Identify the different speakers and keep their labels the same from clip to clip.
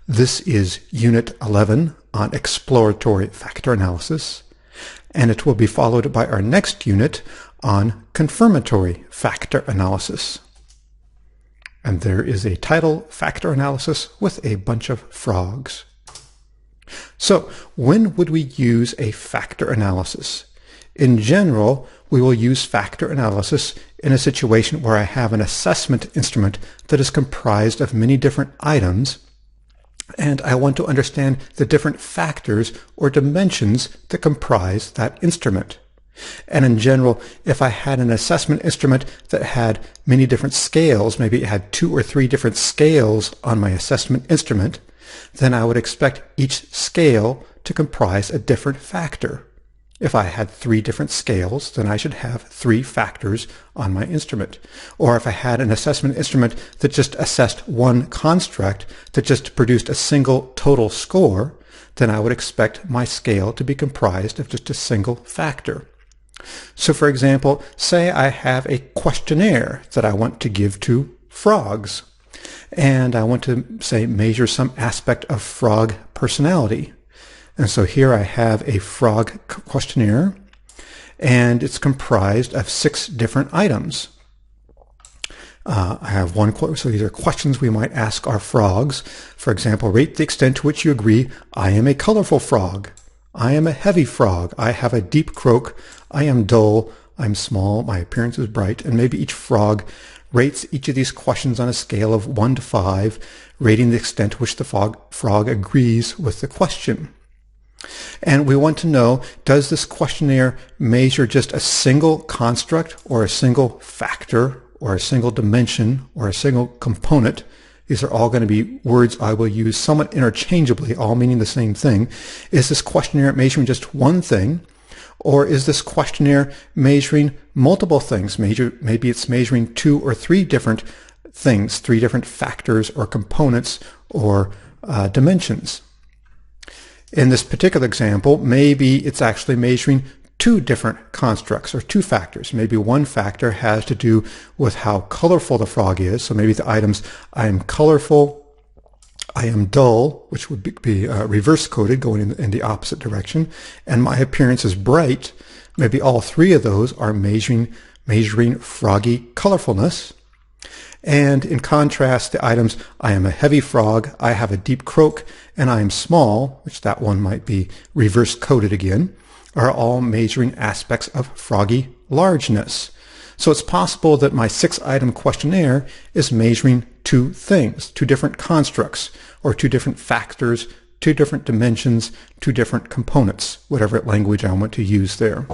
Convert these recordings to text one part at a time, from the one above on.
Speaker 1: This is Unit 11 on exploratory factor analysis, and it will be followed by our next unit on confirmatory factor analysis. And there is a title, Factor Analysis, with a bunch of frogs. So, when would we use a factor analysis? In general, we will use factor analysis in a situation where I have an assessment instrument that is comprised of many different items, and I want to understand the different factors or dimensions that comprise that instrument. And in general, if I had an assessment instrument that had many different scales, maybe it had 2 or 3 different scales on my assessment instrument, then I would expect each scale to comprise a different factor. If I had 3 different scales, then I should have 3 factors on my instrument. Or if I had an assessment instrument that just assessed one construct, that just produced a single total score, then I would expect my scale to be comprised of just a single factor. So for example, say I have a questionnaire that I want to give to frogs, and I want to, say, measure some aspect of frog personality. And so here I have a frog questionnaire, and it's comprised of 6 different items. I have one, so these are questions we might ask our frogs. For example, rate the extent to which you agree, I am a colorful frog. I am a heavy frog. I have a deep croak. I am dull. I'm small. My appearance is bright. And maybe each frog rates each of these questions on a scale of 1 to 5, rating the extent to which the frog agrees with the question. And we want to know, does this questionnaire measure just a single construct or a single factor or a single dimension or a single component? These are all going to be words I will use somewhat interchangeably, all meaning the same thing. Is this questionnaire measuring just one thing? Or is this questionnaire measuring multiple things? Maybe it's measuring 2 or 3 different things, 3 different factors or components or dimensions. In this particular example, maybe it's actually measuring 2 different constructs or 2 factors. Maybe one factor has to do with how colorful the frog is. So maybe the items, I am colorful, I am dull, which would be reverse coded, going in the opposite direction, and my appearance is bright. Maybe all 3 of those are measuring froggy colorfulness. And in contrast, the items, I am a heavy frog, I have a deep croak, and I am small, which that one might be reverse coded again, are all measuring aspects of froggy largeness. So it's possible that my 6-item questionnaire is measuring 2 things, 2 different constructs, or 2 different factors, 2 different dimensions, 2 different components, whatever language I want to use there.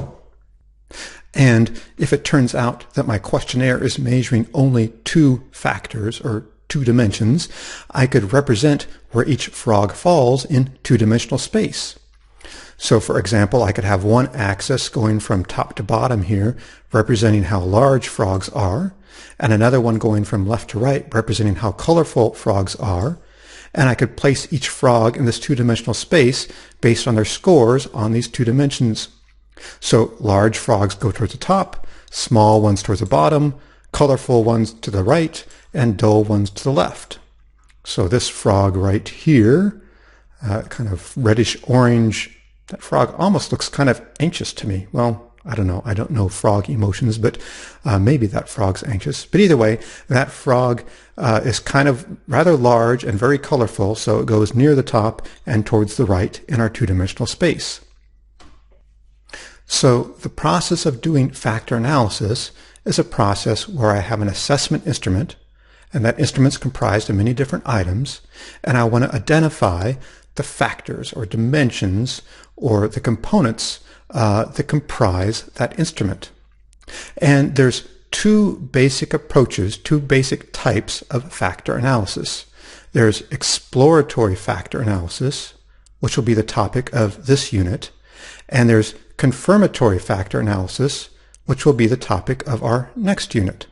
Speaker 1: And if it turns out that my questionnaire is measuring only 2 factors or 2 dimensions, I could represent where each frog falls in 2-dimensional space. So for example, I could have one axis going from top to bottom here, representing how large frogs are, and another one going from left to right, representing how colorful frogs are. And I could place each frog in this 2-dimensional space based on their scores on these 2 dimensions. So large frogs go towards the top, small ones towards the bottom, colorful ones to the right, and dull ones to the left. So this frog right here, kind of reddish orange, that frog almost looks kind of anxious to me. Well, I don't know. I don't know frog emotions, but maybe that frog's anxious. But either way, that frog is kind of rather large and very colorful, so it goes near the top and towards the right in our 2-dimensional space. So the process of doing factor analysis is a process where I have an assessment instrument, and that instrument's comprised of many different items, and I want to identify the factors or dimensions or the components that comprise that instrument. And there's 2 basic approaches, 2 basic types of factor analysis. There's exploratory factor analysis, which will be the topic of this unit, and there's confirmatory factor analysis, which will be the topic of our next unit.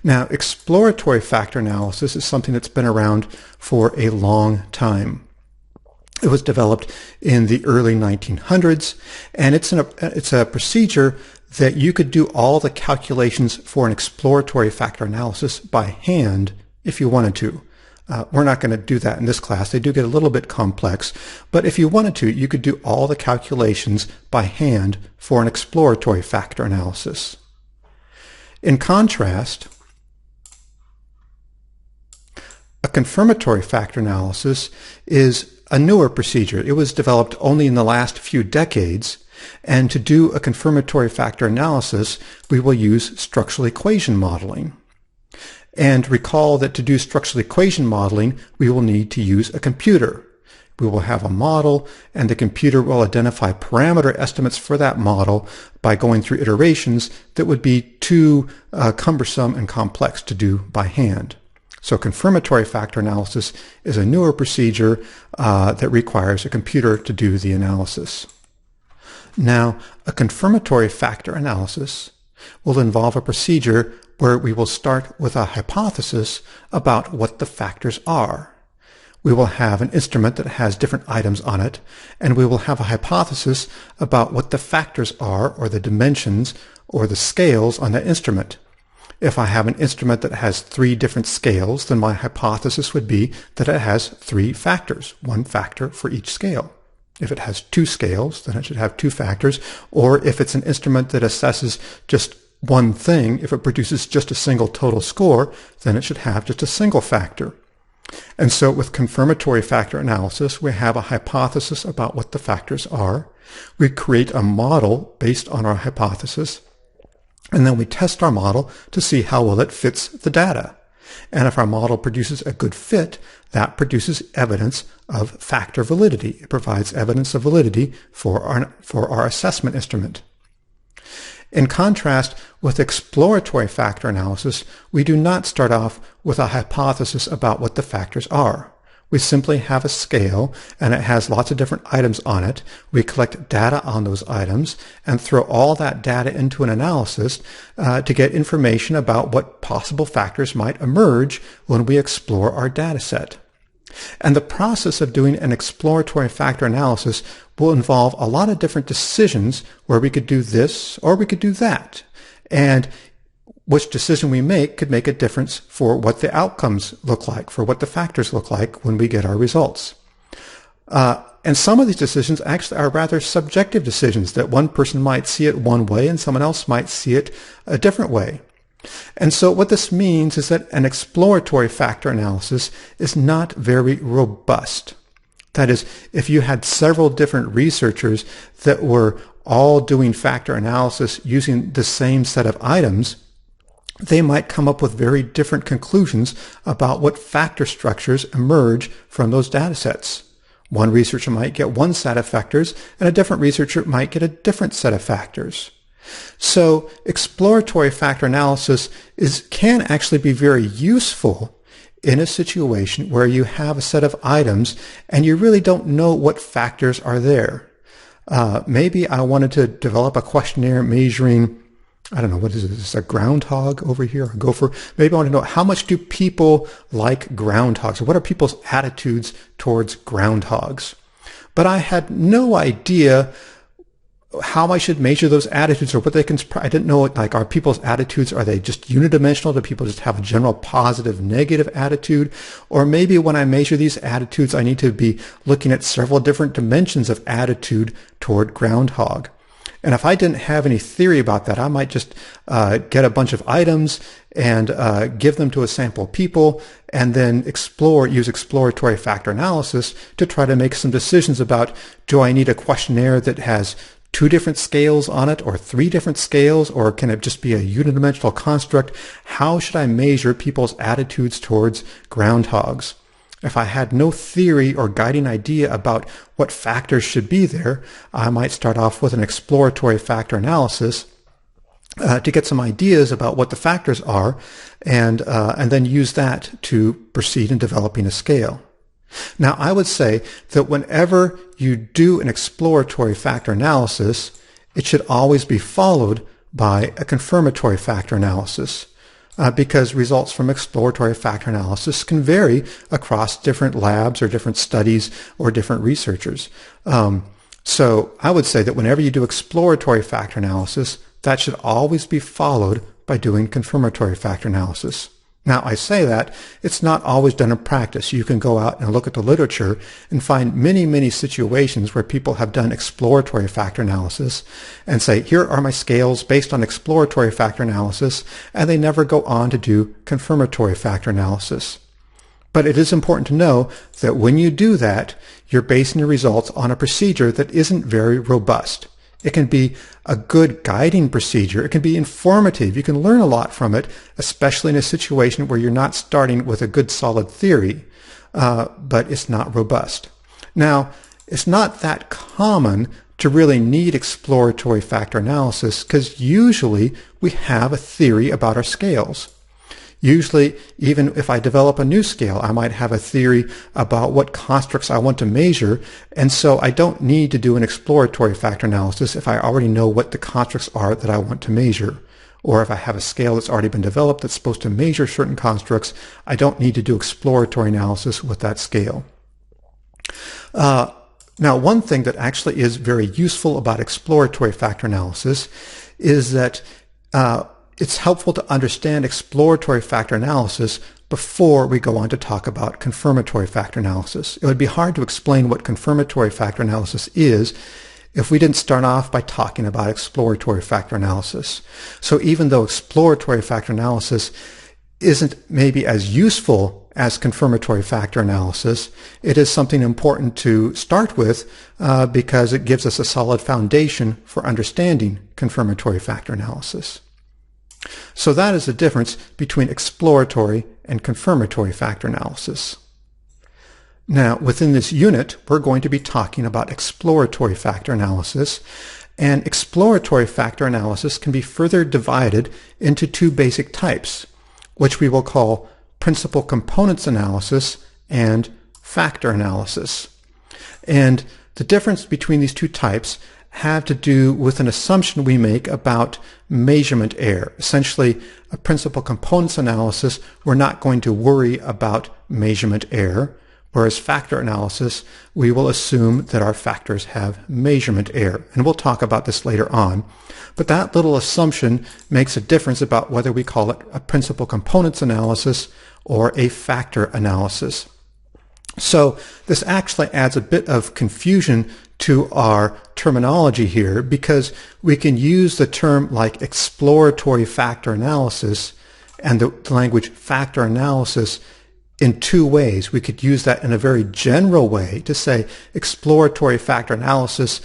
Speaker 1: Now, exploratory factor analysis is something that's been around for a long time. It was developed in the early 1900s, and it's a procedure that you could do all the calculations for an exploratory factor analysis by hand if you wanted to. We're not going to do that in this class. They do get a little bit complex, but if you wanted to, you could do all the calculations by hand for an exploratory factor analysis. In contrast, a confirmatory factor analysis is a newer procedure. It was developed only in the last few decades, and to do a confirmatory factor analysis, we will use structural equation modeling. And recall that to do structural equation modeling, we will need to use a computer. We will have a model, and the computer will identify parameter estimates for that model by going through iterations that would be too cumbersome and complex to do by hand. So confirmatory factor analysis is a newer procedure that requires a computer to do the analysis. Now, a confirmatory factor analysis will involve a procedure where we will start with a hypothesis about what the factors are. We will have an instrument that has different items on it, and we will have a hypothesis about what the factors are, or the dimensions, or the scales on that instrument. If I have an instrument that has 3 different scales, then my hypothesis would be that it has 3 factors, 1 factor for each scale. If it has 2 scales, then it should have 2 factors, or if it's an instrument that assesses just one thing, if it produces just a single total score, then it should have just a single factor. And so with confirmatory factor analysis, we have a hypothesis about what the factors are. We create a model based on our hypothesis, and then we test our model to see how well it fits the data. And if our model produces a good fit, that produces evidence of factor validity. It provides evidence of validity for our assessment instrument. In contrast with exploratory factor analysis, we do not start off with a hypothesis about what the factors are. We simply have a scale, and it has lots of different items on it. We collect data on those items and throw all that data into an analysis to get information about what possible factors might emerge when we explore our data set. And the process of doing an exploratory factor analysis will involve a lot of different decisions where we could do this or we could do that. And which decision we make could make a difference for what the outcomes look like, for what the factors look like when we get our results. And some of these decisions actually are rather subjective decisions, that one person might see it one way and someone else might see it a different way. And so what this means is that an exploratory factor analysis is not very robust. That is, if you had several different researchers that were all doing factor analysis using the same set of items, they might come up with very different conclusions about what factor structures emerge from those data sets. One researcher might get one set of factors, and a different researcher might get a different set of factors. So exploratory factor analysis can actually be very useful in a situation where you have a set of items and you really don't know what factors are there. Maybe I wanted to develop a questionnaire measuring, I don't know, what is this, a groundhog over here, a gopher? Maybe I want to know, how much do people like groundhogs? Or what are people's attitudes towards groundhogs? But I had no idea how I should measure those attitudes, or what they can, I didn't know, like, are people's attitudes, are they just unidimensional? Do people just have a general positive, negative attitude? Or maybe when I measure these attitudes, I need to be looking at several different dimensions of attitude toward groundhog. And if I didn't have any theory about that, I might just get a bunch of items and give them to a sample of people, and then use exploratory factor analysis to try to make some decisions about, do I need a questionnaire that has 2 different scales on it, or 3 different scales, or can it just be a unidimensional construct? How should I measure people's attitudes towards groundhogs? If I had no theory or guiding idea about what factors should be there, I might start off with an exploratory factor analysis to get some ideas about what the factors are, and then use that to proceed in developing a scale. Now, I would say that whenever you do an exploratory factor analysis, it should always be followed by a confirmatory factor analysis, because results from exploratory factor analysis can vary across different labs or different studies or different researchers. So I would say that whenever you do exploratory factor analysis, that should always be followed by doing confirmatory factor analysis. Now, I say that it's not always done in practice. You can go out and look at the literature and find many, many situations where people have done exploratory factor analysis and say, here are my scales based on exploratory factor analysis, and they never go on to do confirmatory factor analysis. But it is important to know that when you do that, you're basing your results on a procedure that isn't very robust. It can be a good guiding procedure. It can be informative. You can learn a lot from it, especially in a situation where you're not starting with a good solid theory, but it's not robust. Now, it's not that common to really need exploratory factor analysis because usually we have a theory about our scales. Usually, even if I develop a new scale, I might have a theory about what constructs I want to measure, and so I don't need to do an exploratory factor analysis if I already know what the constructs are that I want to measure. Or if I have a scale that's already been developed that's supposed to measure certain constructs, I don't need to do exploratory analysis with that scale. Now, one thing that actually is very useful about exploratory factor analysis is that it's helpful to understand exploratory factor analysis before we go on to talk about confirmatory factor analysis. It would be hard to explain what confirmatory factor analysis is if we didn't start off by talking about exploratory factor analysis. So even though exploratory factor analysis isn't maybe as useful as confirmatory factor analysis, it is something important to start with because it gives us a solid foundation for understanding confirmatory factor analysis. So that is the difference between exploratory and confirmatory factor analysis. Now, within this unit, we're going to be talking about exploratory factor analysis, and exploratory factor analysis can be further divided into two basic types, which we will call principal components analysis and factor analysis. And the difference between these two types have to do with an assumption we make about measurement error. Essentially, a principal components analysis, we're not going to worry about measurement error, whereas factor analysis, we will assume that our factors have measurement error. And we'll talk about this later on. But that little assumption makes a difference about whether we call it a principal components analysis or a factor analysis. So this actually adds a bit of confusion to our terminology here because we can use the term like exploratory factor analysis and the language factor analysis in two ways. We could use that in a very general way to say exploratory factor analysis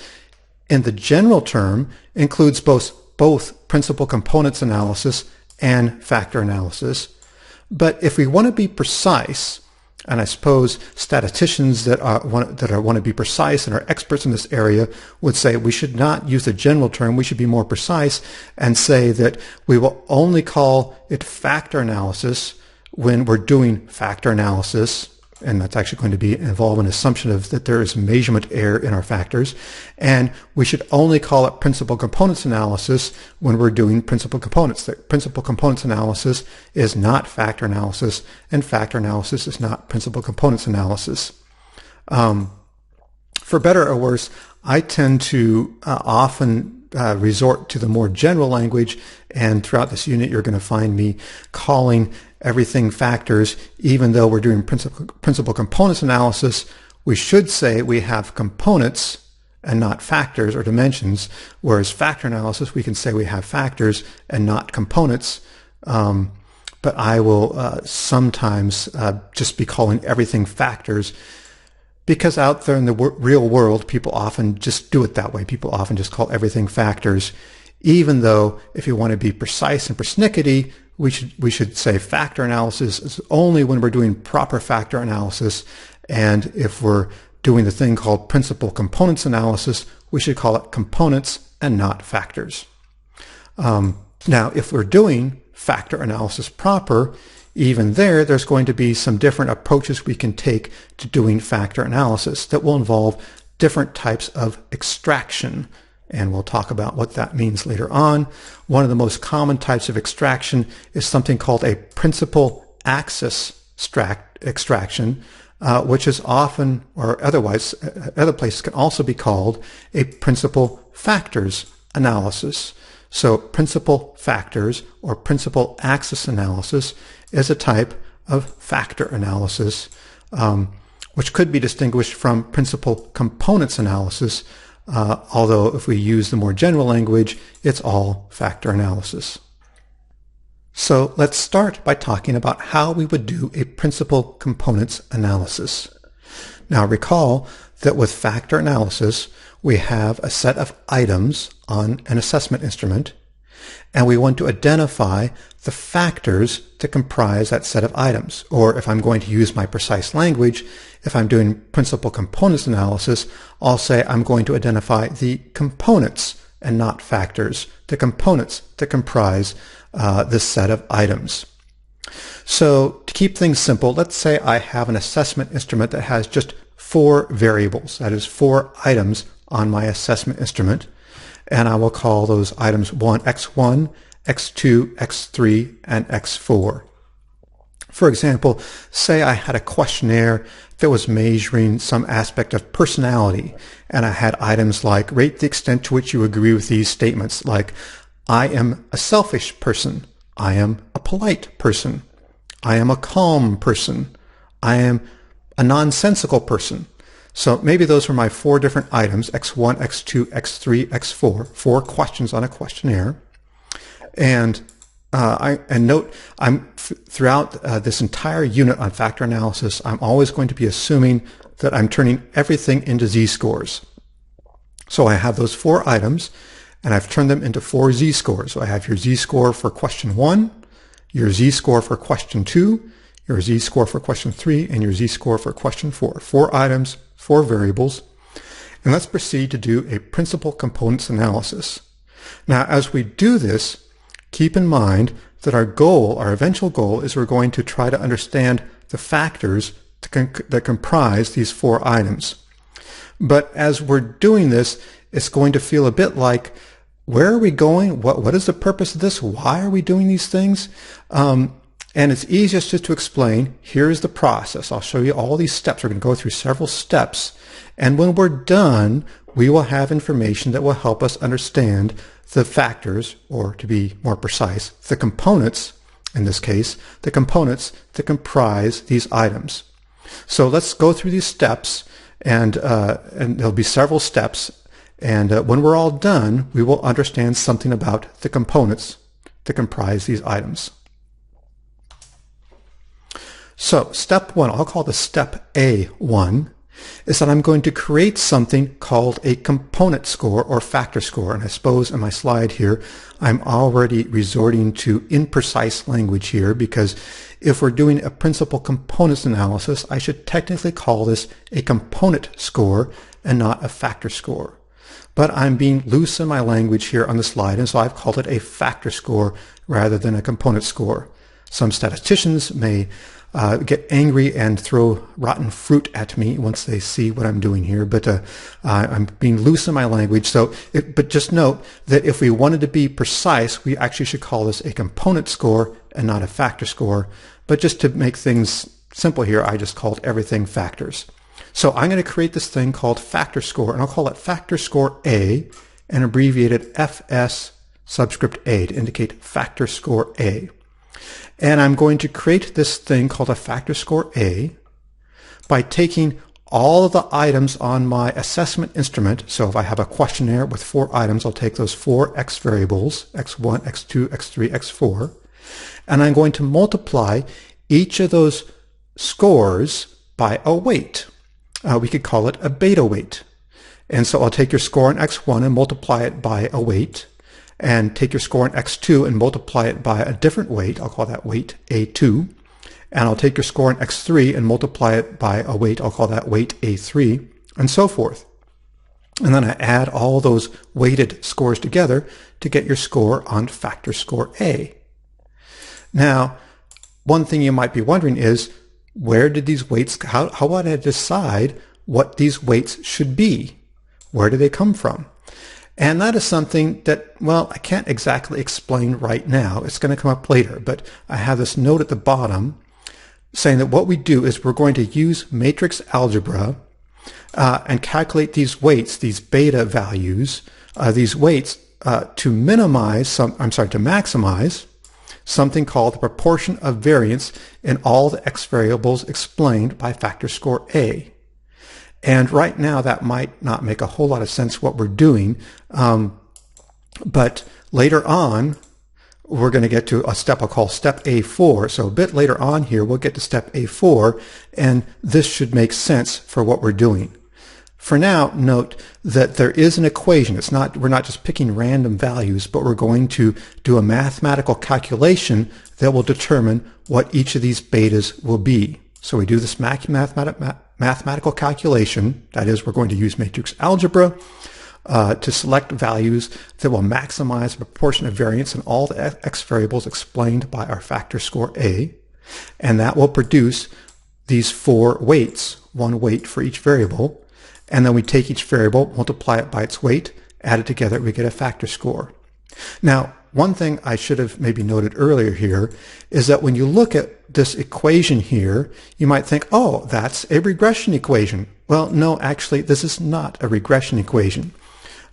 Speaker 1: in the general term includes both principal components analysis and factor analysis. But if we want to be precise, and I suppose statisticians that want to be precise and are experts in this area would say we should not use the general term, we should be more precise and say that we will only call it factor analysis when we're doing factor analysis, and that's actually going to involve an assumption of that there is measurement error in our factors, and we should only call it principal components analysis when we're doing principal components. That principal components analysis is not factor analysis, and factor analysis is not principal components analysis. For better or worse, I tend to often resort to the more general language, and throughout this unit you're going to find me calling everything factors. Even though we're doing principal components analysis, we should say we have components and not factors or dimensions, whereas factor analysis we can say we have factors and not components. But I will sometimes just be calling everything factors because out there in the real world people often just do it that way. People often just call everything factors, even though if you want to be precise and persnickety, we should say factor analysis is only when we're doing proper factor analysis, and if we're doing the thing called principal components analysis, we should call it components and not factors. Now, if we're doing factor analysis proper, even there's going to be some different approaches we can take to doing factor analysis that will involve different types of extraction. And we'll talk about what that means later on. One of the most common types of extraction is something called a principal axis extraction, which is often, or otherwise, other places can also be called a principal factors analysis. So principal factors or principal axis analysis is a type of factor analysis, which could be distinguished from principal components analysis, although if we use the more general language, it's all factor analysis. So let's start by talking about how we would do a principal components analysis. Now recall that with factor analysis, we have a set of items on an assessment instrument, and we want to identify the factors to comprise that set of items. Or if I'm going to use my precise language, if I'm doing principal components analysis, I'll say I'm going to identify the components and not factors, the components to comprise this set of items. So to keep things simple, let's say I have an assessment instrument that has just 4 variables, that is 4 items on my assessment instrument, and I will call those items x1, x2, x3, and x4. For example, say I had a questionnaire that was measuring some aspect of personality, and I had items like rate the extent to which you agree with these statements, like I am a selfish person, I am a polite person, I am a calm person, I am a nonsensical person. So maybe those were my 4 different items, x1, x2, x3, x4, 4 questions on a questionnaire. And note, throughout this entire unit on factor analysis, I'm always going to be assuming that I'm turning everything into z-scores. So I have those 4 items, and I've turned them into 4 z-scores. So I have your z-score for question 1, your z-score for question 2, your z-score for question 3, and your z-score for question 4. 4 items, 4 variables. And let's proceed to do a principal components analysis. Now, as we do this, keep in mind that our goal, our eventual goal, is we're going to try to understand the factors that comprise these 4 items. But as we're doing this, it's going to feel a bit like, where are we going? What is the purpose of this? Why are we doing these things? And it's easiest just to explain, here's the process. I'll show you all these steps. We're going to go through several steps. And when we're done, we will have information that will help us understand the factors, or to be more precise, the components, in this case, the components that comprise these items. So let's go through these steps, and there'll be several steps. And when we're all done, we will understand something about the components that comprise these items. So step 1, I'll call this step A1, is that I'm going to create something called a component score or factor score. And I suppose in my slide here, I'm already resorting to imprecise language here, because if we're doing a principal components analysis, I should technically call this a component score and not a factor score. But I'm being loose in my language here on the slide, and so I've called it a factor score rather than a component score. Some statisticians may get angry and throw rotten fruit at me once they see what I'm doing here, but I'm being loose in my language. But just note that if we wanted to be precise, we actually should call this a component score and not a factor score. But just to make things simple here, I just called everything factors. So I'm going to create this thing called factor score, and I'll call it factor score A, and abbreviate it FS subscript A to indicate factor score A. And I'm going to create this thing called a factor score A by taking all of the items on my assessment instrument. So if I have a questionnaire with 4 items, I'll take those 4 X variables, X1, X2, X3, X4, and I'm going to multiply each of those scores by a weight. We could call it a beta weight. And so I'll take your score on X1 and multiply it by a weight, and take your score on X2 and multiply it by a different weight. I'll call that weight A2. And I'll take your score on X3 and multiply it by a weight. I'll call that weight A3, and so forth. And then I add all those weighted scores together to get your score on factor score A. Now, one thing you might be wondering is, where did these weights, how would I decide what these weights should be? Where do they come from? And that is something that, well, I can't exactly explain right now. It's going to come up later, but I have this note at the bottom saying that what we do is we're going to use matrix algebra and calculate these weights, these beta values, these weights to maximize something called the proportion of variance in all the x variables explained by factor score A. And right now that might not make a whole lot of sense what we're doing, but later on we're going to get to a step I'll call step A4. So a bit later on here we'll get to step A4, and this should make sense for what we're doing. For now, note that there is an equation. We're not just picking random values, but we're going to do a mathematical calculation that will determine what each of these betas will be. So we do this mathematical calculation. That is, we're going to use matrix algebra to select values that will maximize the proportion of variance in all the x variables explained by our factor score A. And that will produce these 4 weights, 1 weight for each variable. And then we take each variable, multiply it by its weight, add it together, we get a factor score. Now, one thing I should have maybe noted earlier here is that when you look at this equation here, you might think, oh, that's a regression equation. Well, no, actually, this is not a regression equation.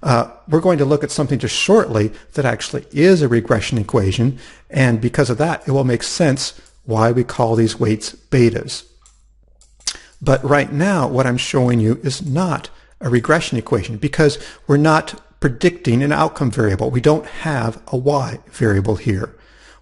Speaker 1: We're going to look at something just shortly that actually is a regression equation, and because of that, it will make sense why we call these weights betas. But right now, what I'm showing you is not a regression equation because we're not predicting an outcome variable. We don't have a y variable here.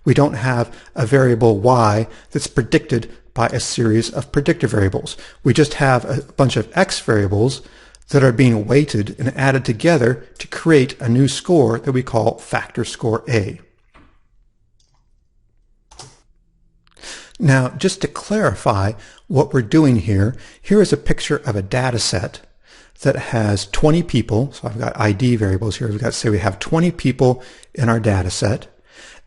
Speaker 1: We don't have a variable y that's predicted by a series of predictor variables. We just have a bunch of x variables that are being weighted and added together to create a new score that we call factor score A. Now, just to clarify what we're doing here, here is a picture of a data set that has 20 people. So I've got ID variables here. Say we have 20 people in our data set,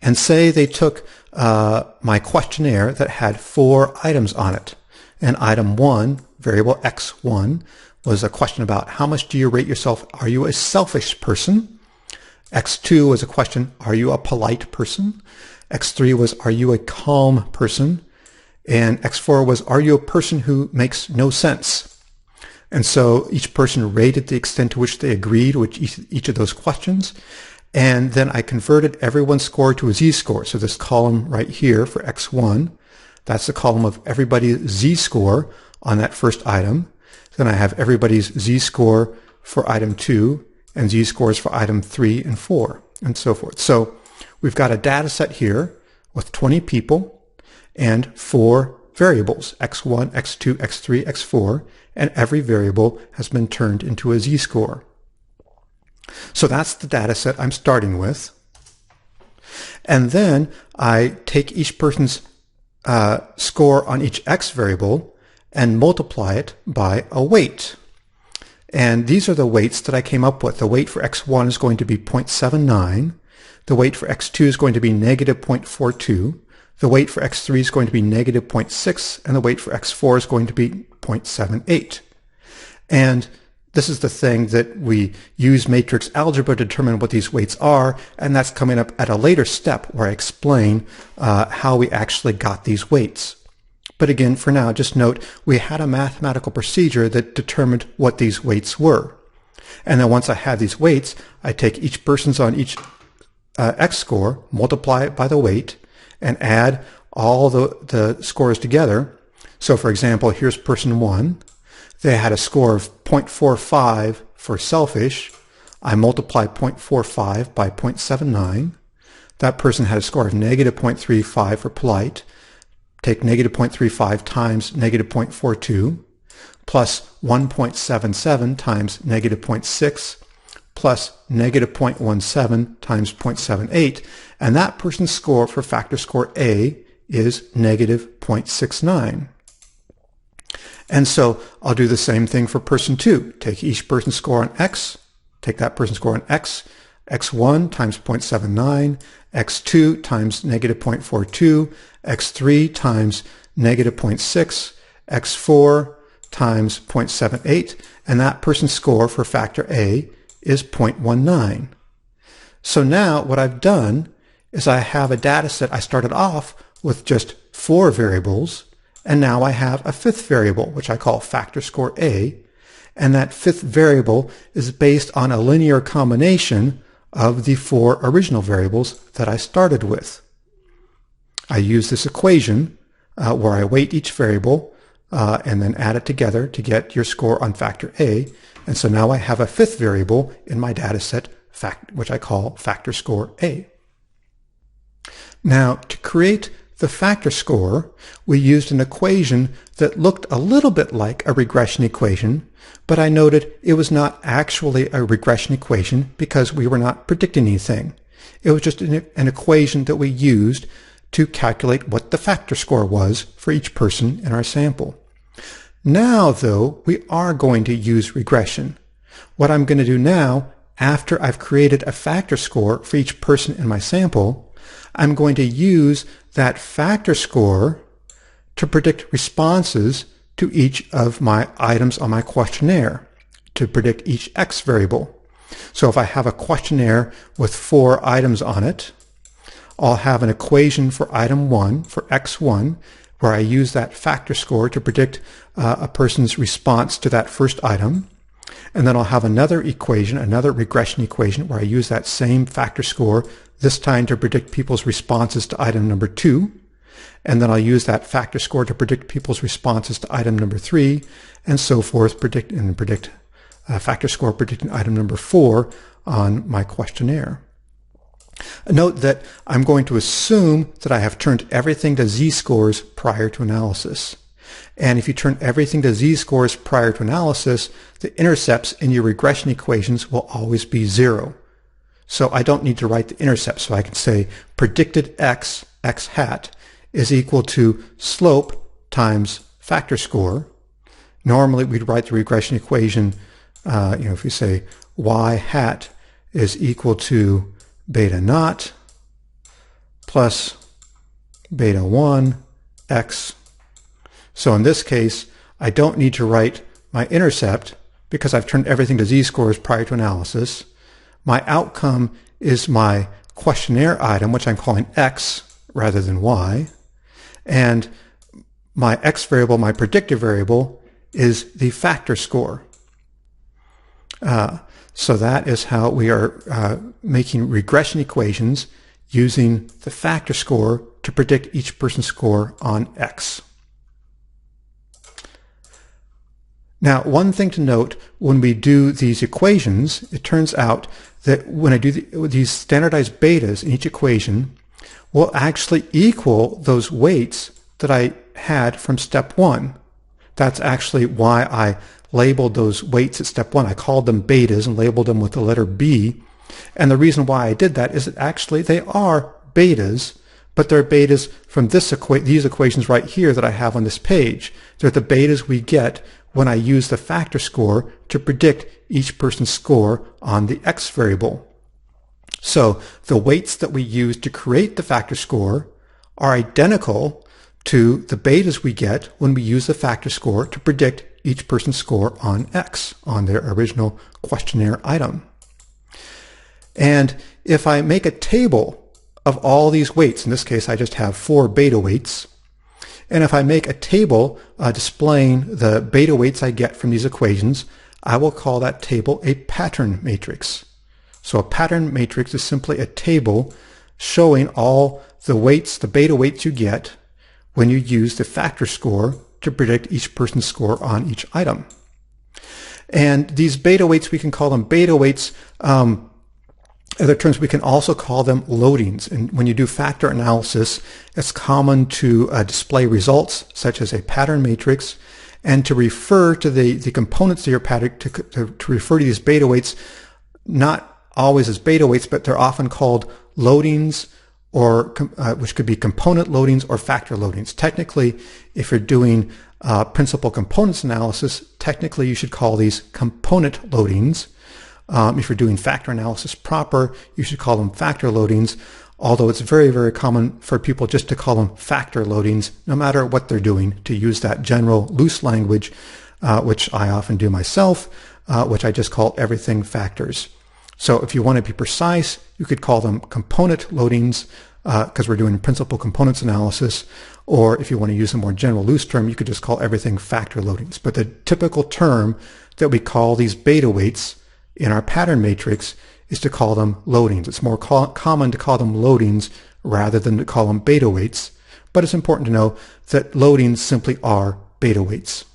Speaker 1: and say they took my questionnaire that had 4 items on it. And item 1, variable x1, was a question about how much do you rate yourself? Are you a selfish person? X2 was a question, are you a polite person? X3 was, are you a calm person? And X4 was, are you a person who makes no sense? And so each person rated the extent to which they agreed with each of those questions. And then I converted everyone's score to a z-score. So this column right here for X1, that's the column of everybody's z-score on that first item. Then I have everybody's z-score for item 2 and z-scores for item 3 and 4 and so forth. So we've got a data set here with 20 people and 4 variables, x1, x2, x3, x4, and every variable has been turned into a z-score. So that's the data set I'm starting with. And then I take each person's score on each x variable and multiply it by a weight. And these are the weights that I came up with. The weight for x1 is going to be 0.79. The weight for x2 is going to be negative 0.42. The weight for x3 is going to be negative 0.6. And the weight for x4 is going to be 0.78. And this is the thing that we use matrix algebra to determine what these weights are, and that's coming up at a later step where I explain how we actually got these weights. But again, for now, just note we had a mathematical procedure that determined what these weights were. And then once I have these weights, I take each person's on each x score, multiply it by the weight, and add all the scores together. So for example, here's person 1. They had a score of 0.45 for selfish. I multiply 0.45 by 0.79. That person had a score of negative 0.35 for polite. Take negative 0.35 times negative 0.42 plus 1.77 times negative 0.6 plus negative 0.17 times 0.78. And that person's score for factor score A is negative 0.69. And so I'll do the same thing for person 2. Take each person's score on X, take that person's score on X, X1 times 0.79, X2 times negative 0.42, X3 times negative 0.6, X4 times 0.78, and that person's score for factor A is 0.19. So now what I've done is I have a data set. I started off with just 4 variables, and now I have a 5th variable, which I call factor score A, and that 5th variable is based on a linear combination of the 4 original variables that I started with. I use this equation where I weight each variable and then add it together to get your score on factor A. And so now I have a fifth variable in my data set, which I call factor score A. Now, to create the factor score, we used an equation that looked a little bit like a regression equation, but I noted it was not actually a regression equation because we were not predicting anything. It was just an equation that we used to calculate what the factor score was for each person in our sample. Now, though, we are going to use regression. What I'm going to do now, after I've created a factor score for each person in my sample, I'm going to use that factor score to predict responses to each of my items on my questionnaire, to predict each X variable. So if I have a questionnaire with 4 items on it, I'll have an equation for item 1, for X1, where I use that factor score to predict a person's response to that first item. And then I'll have another equation, another regression equation, where I use that same factor score, this time to predict people's responses to item number 2. And then I'll use that factor score to predict people's responses to item number 3, and so forth, predict factor score predicting item number 4 on my questionnaire. Note that I'm going to assume that I have turned everything to z-scores prior to analysis. And if you turn everything to z-scores prior to analysis, the intercepts in your regression equations will always be 0. So I don't need to write the intercepts. So I can say predicted x hat, is equal to slope times factor score. Normally we'd write the regression equation, if we say y hat is equal to beta naught plus beta 1 x. So in this case, I don't need to write my intercept because I've turned everything to z-scores prior to analysis. My outcome is my questionnaire item, which I'm calling x rather than y. And my x variable, my predictor variable, is the factor score. So that is how we are making regression equations using the factor score to predict each person's score on X. Now, one thing to note when we do these equations, it turns out that when I do these standardized betas in each equation, will actually equal those weights that I had from step 1. That's actually why I labeled those weights at step 1. I called them betas and labeled them with the letter B. And the reason why I did that is that actually they are betas, but they're betas from these equations right here that I have on this page. They're the betas we get when I use the factor score to predict each person's score on the X variable. So the weights that we use to create the factor score are identical to the betas we get when we use the factor score to predict each person's score on X, on their original questionnaire item. And if I make a table of all these weights, in this case I just have 4 beta weights, and if I make a table displaying the beta weights I get from these equations, I will call that table a pattern matrix. So a pattern matrix is simply a table showing all the weights, the beta weights you get when you use the factor score to predict each person's score on each item. And these beta weights, we can call them beta weights. Other terms, we can also call them loadings. And when you do factor analysis, it's common to display results such as a pattern matrix, and to refer to the components of your pattern, to refer to these beta weights, not always as beta weights, but they're often called loadings, or which could be component loadings or factor loadings. Technically, if you're doing principal components analysis, technically you should call these component loadings. If you're doing factor analysis proper, you should call them factor loadings, although it's very, very common for people just to call them factor loadings, no matter what they're doing, to use that general loose language, which I often do myself, which I just call everything factors. So if you want to be precise, you could call them component loadings because we're doing principal components analysis, or if you want to use a more general loose term, you could just call everything factor loadings. But the typical term that we call these beta weights in our pattern matrix is to call them loadings. It's more common to call them loadings rather than to call them beta weights, but it's important to know that loadings simply are beta weights.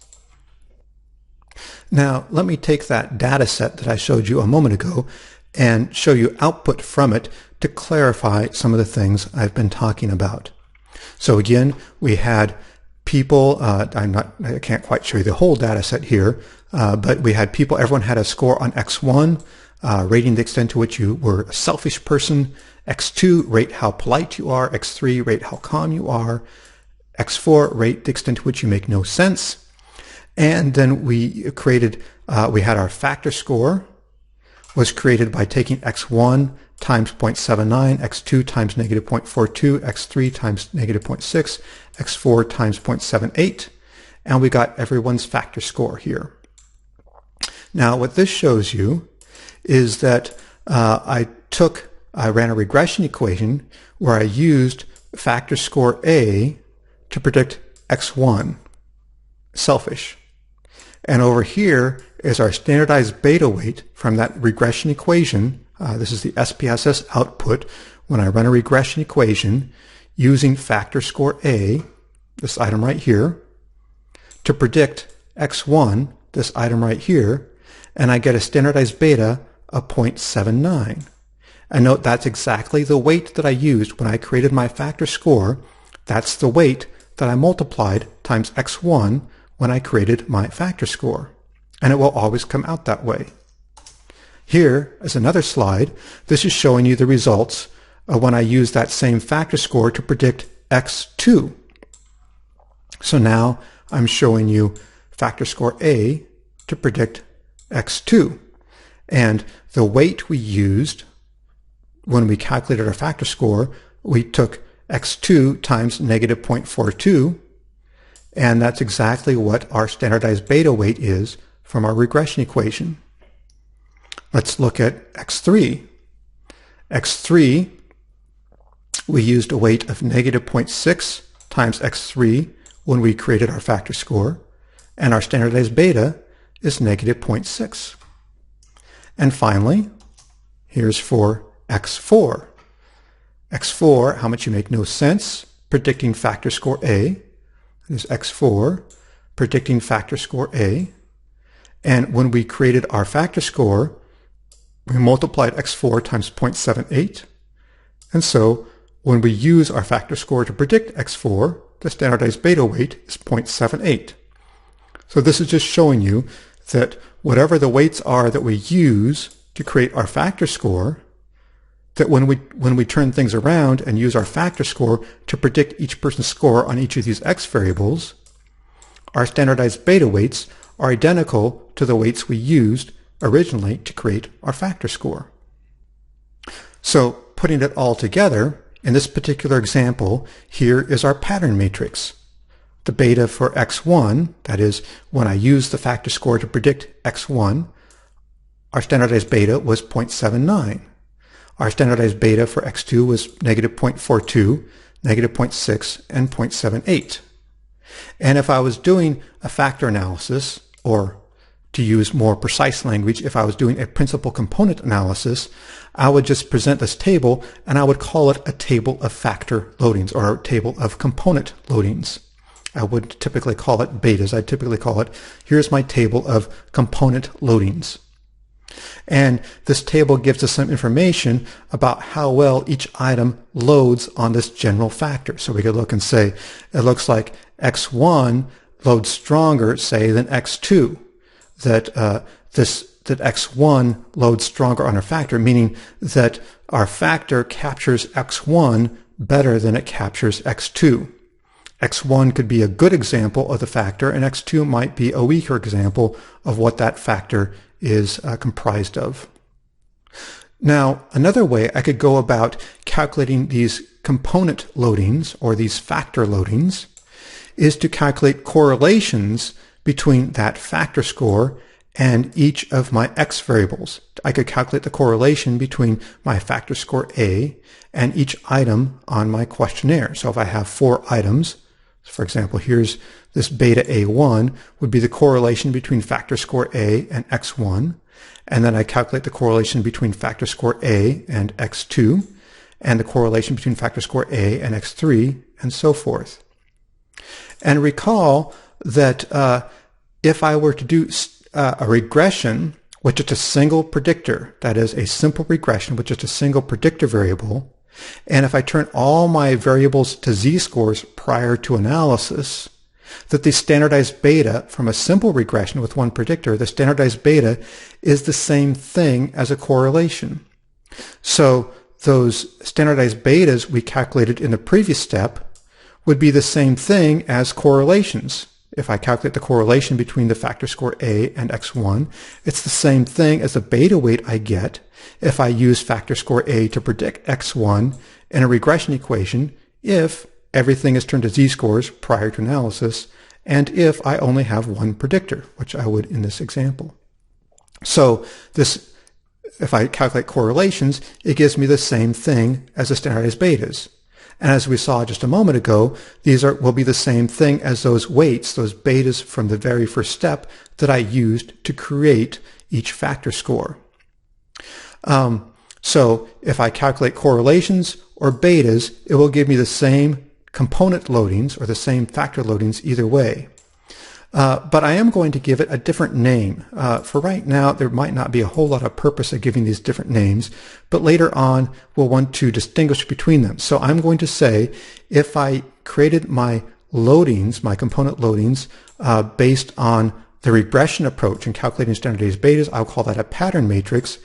Speaker 1: Now, let me take that data set that I showed you a moment ago and show you output from it to clarify some of the things I've been talking about. So again, we had people, I can't quite show you the whole data set here, but we had people, everyone had a score on X1, rating the extent to which you were a selfish person. X2, rate how polite you are. X3, rate how calm you are. X4, rate the extent to which you make no sense. And then we created, we had our factor score was created by taking X1 times 0.79, X2 times -0.42, X3 times -0.6, X4 times 0.78, and we got everyone's factor score here. Now what this shows you is that I ran a regression equation where I used factor score A to predict X1, selfish. And over here is our standardized beta weight from that regression equation. This is the SPSS output when I run a regression equation using factor score A, this item right here, to predict X1, this item right here, and I get a standardized beta of 0.79. And note that's exactly the weight that I used when I created my factor score. That's the weight that I multiplied times X1 when I created my factor score. And it will always come out that way. Here is another slide. This is showing you the results of when I use that same factor score to predict X2. So now I'm showing you factor score A to predict X2. And the weight we used when we calculated our factor score, we took X2 times -0.42, and that's exactly what our standardized beta weight is from our regression equation. Let's look at X3. X3, we used a weight of -0.6 times X3 when we created our factor score, and our standardized beta is -0.6. And finally, here's for X4. X4, how much you make no sense, predicting factor score A. This is X4, predicting factor score A. And when we created our factor score, we multiplied X4 times 0.78. And so when we use our factor score to predict X4, the standardized beta weight is 0.78. So this is just showing you that whatever the weights are that we use to create our factor score, that when we turn things around and use our factor score to predict each person's score on each of these X variables, our standardized beta weights are identical to the weights we used originally to create our factor score. So putting it all together, in this particular example, here is our pattern matrix. The beta for X1, that is, when I use the factor score to predict X1, our standardized beta was 0.79. Our standardized beta for X2 was -0.42, -0.6, and 0.78. And if I was doing a factor analysis, or to use more precise language, if I was doing a principal component analysis, I would just present this table and I would call it a table of factor loadings or a table of component loadings. I wouldn't typically call it betas. I'd typically call it, here's my table of component loadings. And this table gives us some information about how well each item loads on this general factor. So we could look and say, it looks like X1 loads stronger, say, than X2. That X1 loads stronger on our factor, meaning that our factor captures X1 better than it captures X2. X1 could be a good example of the factor, and X2 might be a weaker example of what that factor is comprised of. Now, another way I could go about calculating these component loadings, or these factor loadings, is to calculate correlations between that factor score and each of my X variables. I could calculate the correlation between my factor score A and each item on my questionnaire. So if I have 4 items, for example, here's this beta A1 would be the correlation between factor score A and X1. And then I calculate the correlation between factor score A and X2. and the correlation between factor score A and x3, and so forth. And recall that if I were to do a regression with just a single predictor, that is a simple regression with just a single predictor variable, and if I turn all my variables to z-scores prior to analysis, that the standardized beta from a simple regression with one predictor, the standardized beta is the same thing as a correlation. So those standardized betas we calculated in the previous step would be the same thing as correlations. If I calculate the correlation between the factor score A and x1, it's the same thing as the beta weight I get if I use factor score A to predict x1 in a regression equation if everything is turned to z-scores prior to analysis, and if I only have one predictor, which I would in this example. So this, if I calculate correlations, it gives me the same thing as the standardized betas. And as we saw just a moment ago, these will be the same thing as those weights, those betas from the very first step that I used to create each factor score. So if I calculate correlations or betas, it will give me the same component loadings or the same factor loadings either way. But I am going to give it a different name. For right now, there might not be a whole lot of purpose of giving these different names, but later on, we'll want to distinguish between them. So I'm going to say, if I created my loadings, my component loadings, based on the regression approach and calculating standardized betas, I'll call that a pattern matrix.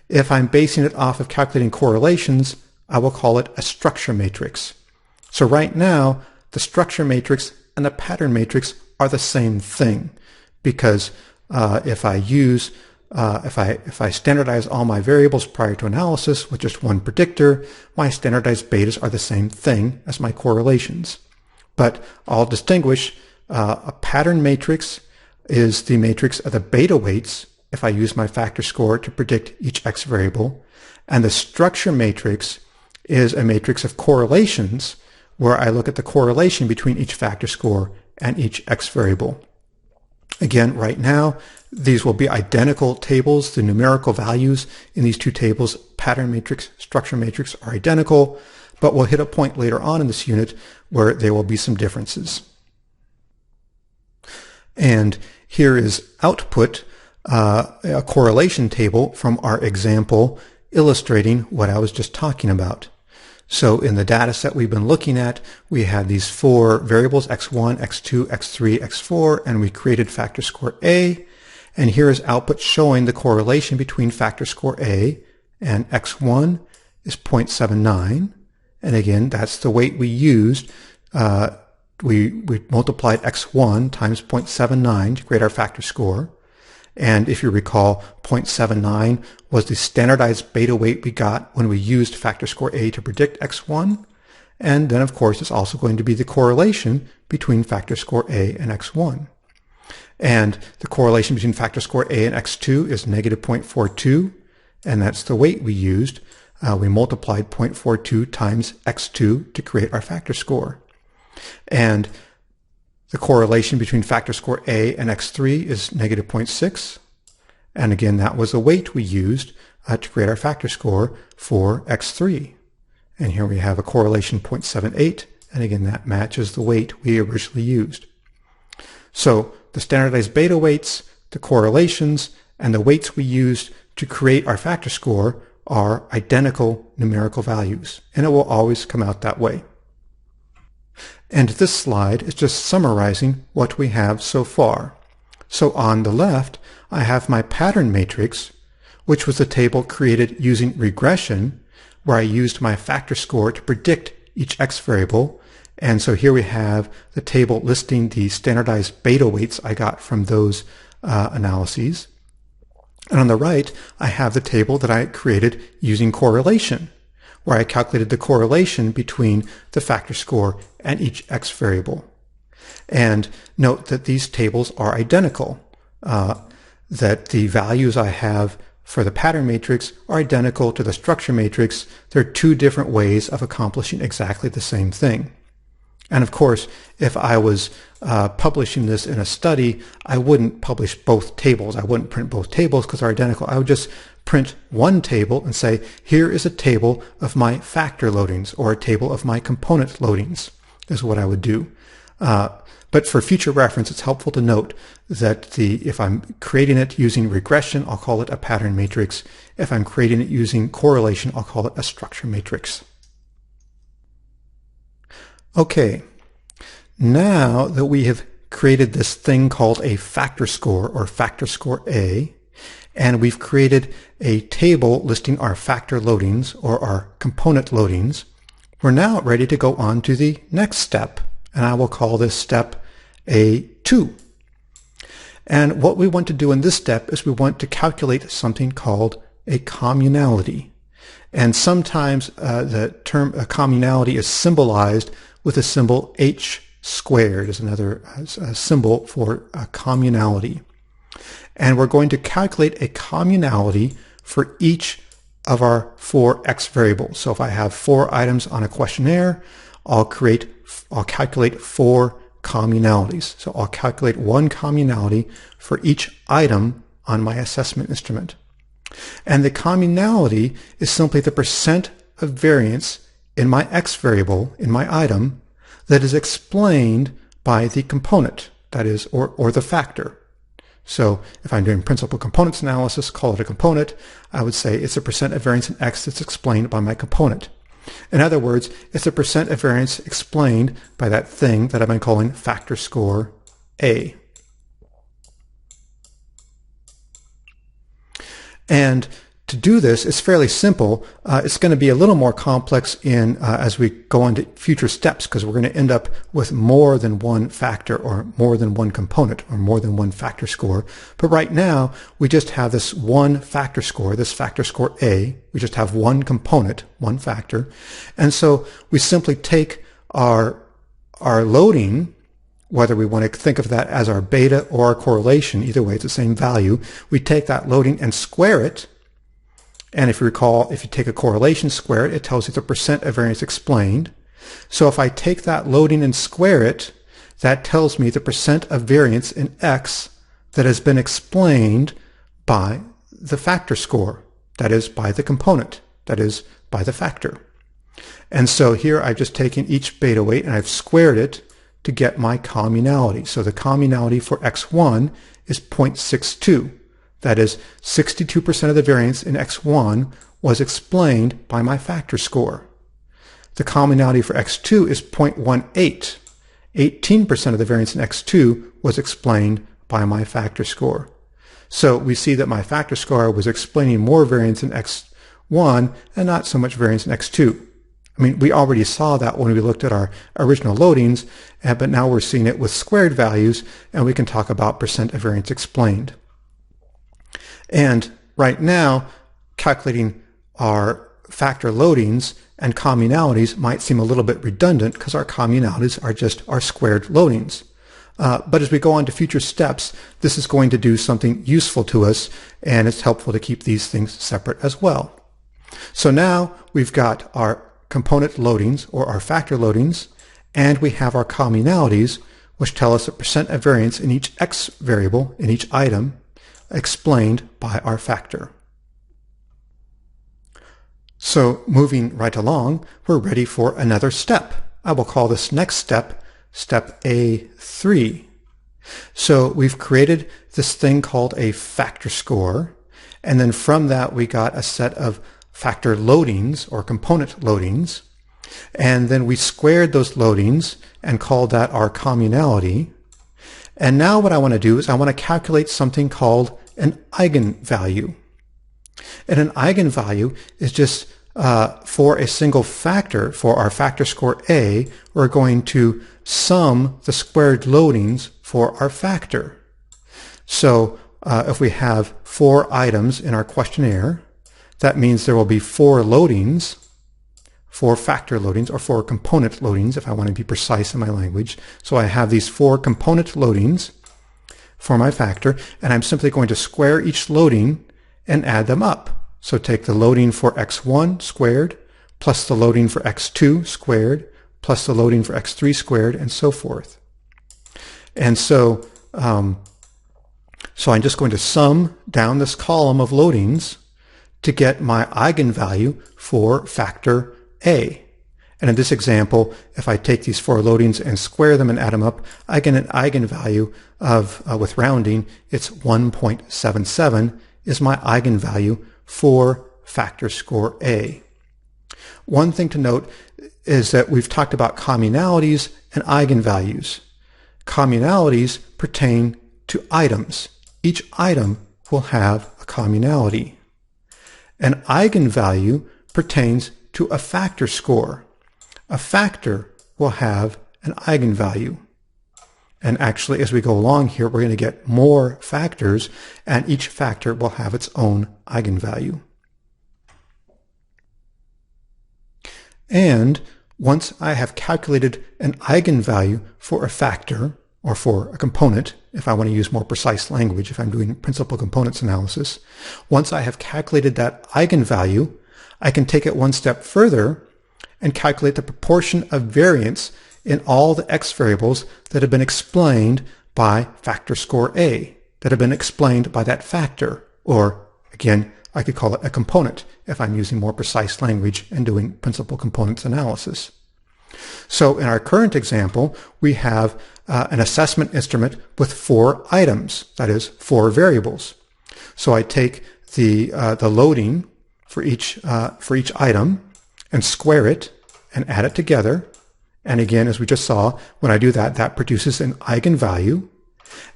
Speaker 1: If I'm basing it off of calculating correlations, I will call it a structure matrix. So right now, the structure matrix and the pattern matrix are the same thing, because if I standardize all my variables prior to analysis with just one predictor, my standardized betas are the same thing as my correlations. But I'll distinguish a pattern matrix is the matrix of the beta weights if I use my factor score to predict each x variable, and the structure matrix is a matrix of correlations where I look at the correlation between each factor score and each x variable. Again, right now, these will be identical tables. The numerical values in these two tables, pattern matrix, structure matrix, are identical, but we'll hit a point later on in this unit where there will be some differences. And here is output, a correlation table from our example illustrating what I was just talking about. So in the data set we've been looking at, we had these four variables, x1, x2, x3, x4, and we created factor score A. And here is output showing the correlation between factor score A and x1 is 0.79. And again, that's the weight we used. We multiplied x1 times 0.79 to create our factor score. And if you recall, 0.79 was the standardized beta weight we got when we used factor score A to predict x1. And then, of course, it's also going to be the correlation between factor score A and x1. And the correlation between factor score A and x2 is negative 0.42, and that's the weight we used. We multiplied 0.42 times x2 to create our factor score. And the correlation between factor score A and x3 is negative 0.6. And again, that was the weight we used to create our factor score for x3. And here we have a correlation 0.78. And again, that matches the weight we originally used. So the standardized beta weights, the correlations, and the weights we used to create our factor score are identical numerical values. And it will always come out that way. And this slide is just summarizing what we have so far. So on the left, I have my pattern matrix, which was a table created using regression, where I used my factor score to predict each x variable. And so here we have the table listing the standardized beta weights I got from those analyses. And on the right, I have the table that I created using correlation, where I calculated the correlation between the factor score and each x variable. And note that these tables are identical, that the values I have for the pattern matrix are identical to the structure matrix. There are two different ways of accomplishing exactly the same thing. And of course, if I was publishing this in a study, I wouldn't publish both tables. I wouldn't print both tables because they're identical. I would just print one table and say, here is a table of my factor loadings, or a table of my component loadings, is what I would do. But for future reference, it's helpful to note that if I'm creating it using regression, I'll call it a pattern matrix. If I'm creating it using correlation, I'll call it a structure matrix. Okay, now that we have created this thing called a factor score, or factor score A, and we've created a table listing our factor loadings, or our component loadings, we're now ready to go on to the next step, and I will call this step A2. And what we want to do in this step is we want to calculate something called a communality. And sometimes the term communality is symbolized with the symbol h squared, is another symbol for communality. And we're going to calculate a communality for each of our 4 x variables. So if I have 4 items on a questionnaire, I'll calculate 4 communalities. So I'll calculate one communality for each item on my assessment instrument. And the communality is simply the percent of variance in my x variable, in my item, that is explained by the component, that is, or the factor. So if I'm doing principal components analysis, call it a component, I would say it's a percent of variance in x that's explained by my component. In other words, it's a percent of variance explained by that thing that I've been calling factor score A. And to do this, it's fairly simple. It's going to be a little more complex as we go on to future steps, because we're going to end up with more than one factor, or more than one component, or more than one factor score. But right now, we just have this one factor score, this factor score A. We just have one component, one factor. And so we simply take our loading, whether we want to think of that as our beta or our correlation, either way, it's the same value. We take that loading and square it. And if you recall, if you take a correlation, square it, it tells you the percent of variance explained. So if I take that loading and square it, that tells me the percent of variance in x that has been explained by the factor score, that is, by the component, that is, by the factor. And so here I've just taken each beta weight and I've squared it to get my communality. So the communality for x1 is 0.62. That is, 62% of the variance in x1 was explained by my factor score. The communality for x2 is 0.18. 18% of the variance in x2 was explained by my factor score. So we see that my factor score was explaining more variance in x1 and not so much variance in x2. I mean, we already saw that when we looked at our original loadings, but now we're seeing it with squared values, and we can talk about percent of variance explained. And right now, calculating our factor loadings and communalities might seem a little bit redundant, because our communalities are just our squared loadings. But as we go on to future steps, this is going to do something useful to us, and it's helpful to keep these things separate as well. So now we've got our component loadings, or our factor loadings, and we have our communalities, which tell us the percent of variance in each x variable, in each item, explained by our factor. So moving right along, we're ready for another step. I will call this next step, step A3. So we've created this thing called a factor score, and then from that we got a set of factor loadings, or component loadings, and then we squared those loadings and called that our communality. And now what I want to do is I want to calculate something called an eigenvalue. And an eigenvalue is just for a single factor, for our factor score A, we're going to sum the squared loadings for our factor. So if we have 4 items in our questionnaire, that means there will be 4 loadings, 4 factor loadings, or 4 component loadings, if I want to be precise in my language. So I have these 4 component loadings for my factor, and I'm simply going to square each loading and add them up. So take the loading for x1 squared, plus the loading for x2 squared, plus the loading for x3 squared, and so forth. And so, so I'm just going to sum down this column of loadings to get my eigenvalue for factor A. And in this example, if I take these four loadings and square them and add them up, I get an eigenvalue of, with rounding, it's 1.77 is my eigenvalue for factor score A. One thing to note is that we've talked about communalities and eigenvalues. Communalities pertain to items. Each item will have a communality. An eigenvalue pertains to a factor score. A factor will have an eigenvalue. And actually, as we go along here, we're going to get more factors, and each factor will have its own eigenvalue. And once I have calculated an eigenvalue for a factor, or for a component, if I want to use more precise language, if I'm doing principal components analysis, once I have calculated that eigenvalue, I can take it one step further and calculate the proportion of variance in all the x variables that have been explained by factor score A, that have been explained by that factor, or again, I could call it a component if I'm using more precise language and doing principal components analysis. So in our current example, we have an assessment instrument with 4 items, that is 4 variables. So I take the loading for each item and square it and add it together. And again, as we just saw, when I do that, that produces an eigenvalue.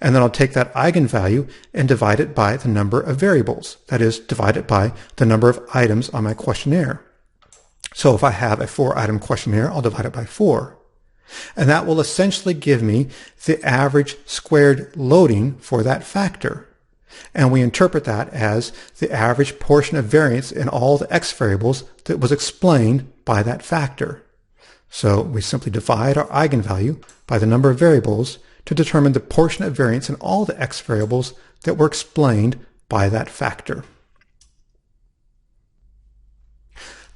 Speaker 1: And then I'll take that eigenvalue and divide it by the number of variables, that is, divide it by the number of items on my questionnaire. So if I have a 4-item questionnaire, I'll divide it by 4. And that will essentially give me the average squared loading for that factor. And we interpret that as the average portion of variance in all the x variables that was explained by that factor. So we simply divide our eigenvalue by the number of variables to determine the portion of variance in all the x variables that were explained by that factor.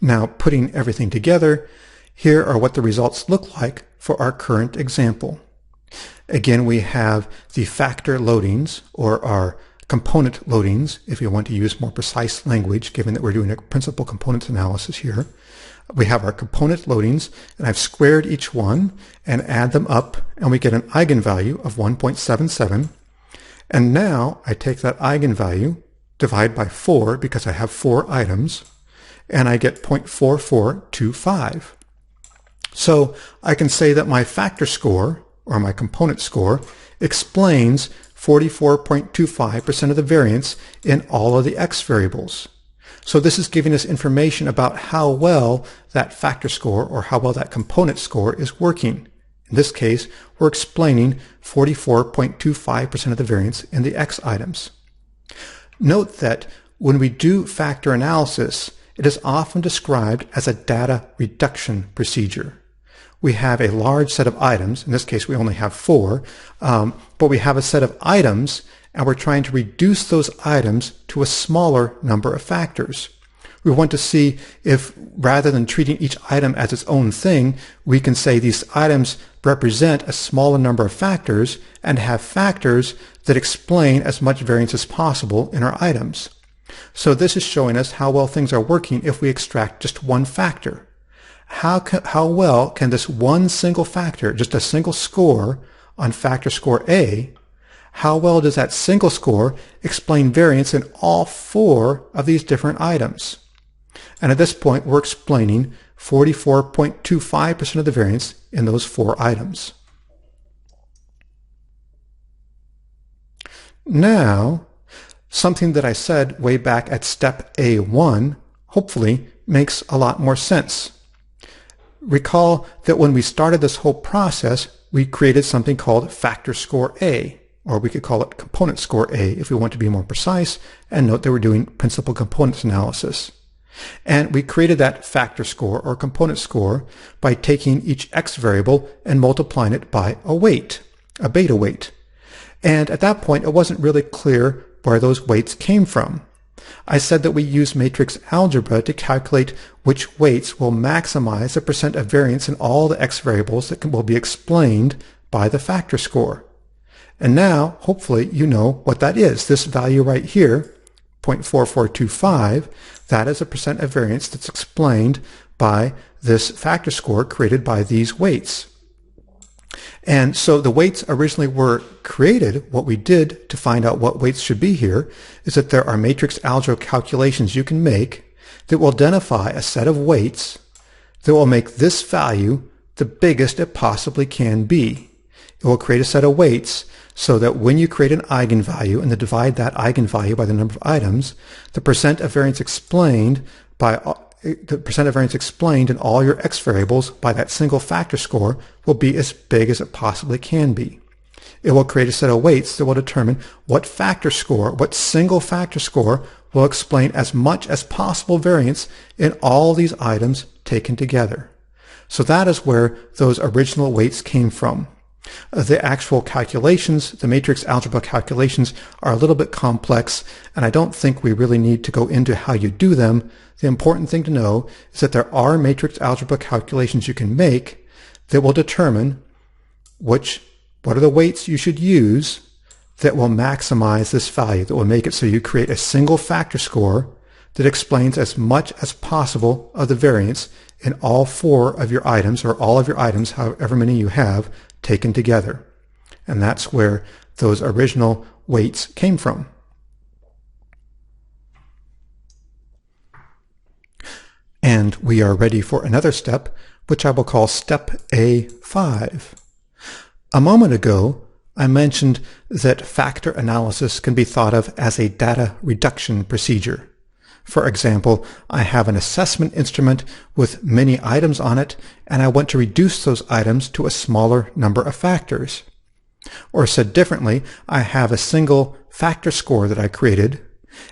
Speaker 1: Now, putting everything together, here are what the results look like for our current example. Again, we have the factor loadings, or our component loadings, if you want to use more precise language, given that we're doing a principal components analysis here. We have our component loadings, and I've squared each one and add them up, and we get an eigenvalue of 1.77. And now I take that eigenvalue, divide by 4 because I have 4 items, and I get 0.4425. So I can say that my factor score, or my component score, explains 44.25% of the variance in all of the x variables. So this is giving us information about how well that factor score, or how well that component score, is working. In this case, we're explaining 44.25% of the variance in the x items. Note that when we do factor analysis, it is often described as a data reduction procedure. We have a large set of items. In this case, we only have 4, but we have a set of items, and we're trying to reduce those items to a smaller number of factors. We want to see if, rather than treating each item as its own thing, we can say these items represent a smaller number of factors and have factors that explain as much variance as possible in our items. So this is showing us how well things are working if we extract just one factor. How well can this one single factor, just a single score on factor score A, how well does that single score explain variance in all 4 of these different items? And at this point, we're explaining 44.25% of the variance in those 4 items. Now, something that I said way back at step A1 hopefully makes a lot more sense. Recall that when we started this whole process, we created something called factor score A, or we could call it component score A if we want to be more precise, and note that we're doing principal components analysis. And we created that factor score or component score by taking each x variable and multiplying it by a weight, a beta weight. And at that point, it wasn't really clear where those weights came from. I said that we use matrix algebra to calculate which weights will maximize the percent of variance in all the x variables that will be explained by the factor score. And now, hopefully, you know what that is. This value right here, 0.4425, that is a percent of variance that's explained by this factor score created by these weights. And so the weights originally were created. What we did to find out what weights should be here is that there are matrix algebra calculations you can make that will identify a set of weights that will make this value the biggest it possibly can be. It will create a set of weights so that when you create an eigenvalue and then divide that eigenvalue by the number of items, the percent of variance explained in all your x variables by that single factor score will be as big as it possibly can be. It will create a set of weights that will determine what single factor score will explain as much as possible variance in all these items taken together. So that is where those original weights came from. The actual calculations, the matrix algebra calculations, are a little bit complex, and I don't think we really need to go into how you do them. The important thing to know is that there are matrix algebra calculations you can make that will determine what are the weights you should use that will maximize this value, that will make it so you create a single factor score that explains as much as possible of the variance in all four of your items, or all of your items, however many you have, taken together. And that's where those original weights came from. And we are ready for another step, which I will call step A5. A moment ago, I mentioned that factor analysis can be thought of as a data reduction procedure. For example, I have an assessment instrument with many items on it, and I want to reduce those items to a smaller number of factors. Or said differently, I have a single factor score that I created,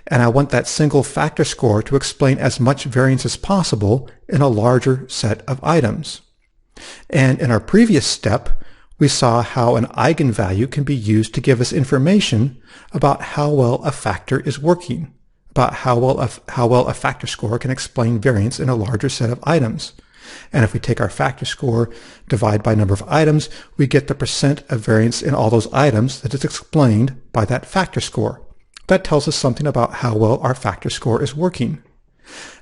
Speaker 1: and I want that single factor score to explain as much variance as possible in a larger set of items. And in our previous step, we saw how an eigenvalue can be used to give us information about how well a factor is working, about how well a factor score can explain variance in a larger set of items. And if we take our factor score, divide by number of items, we get the percent of variance in all those items that is explained by that factor score. That tells us something about how well our factor score is working.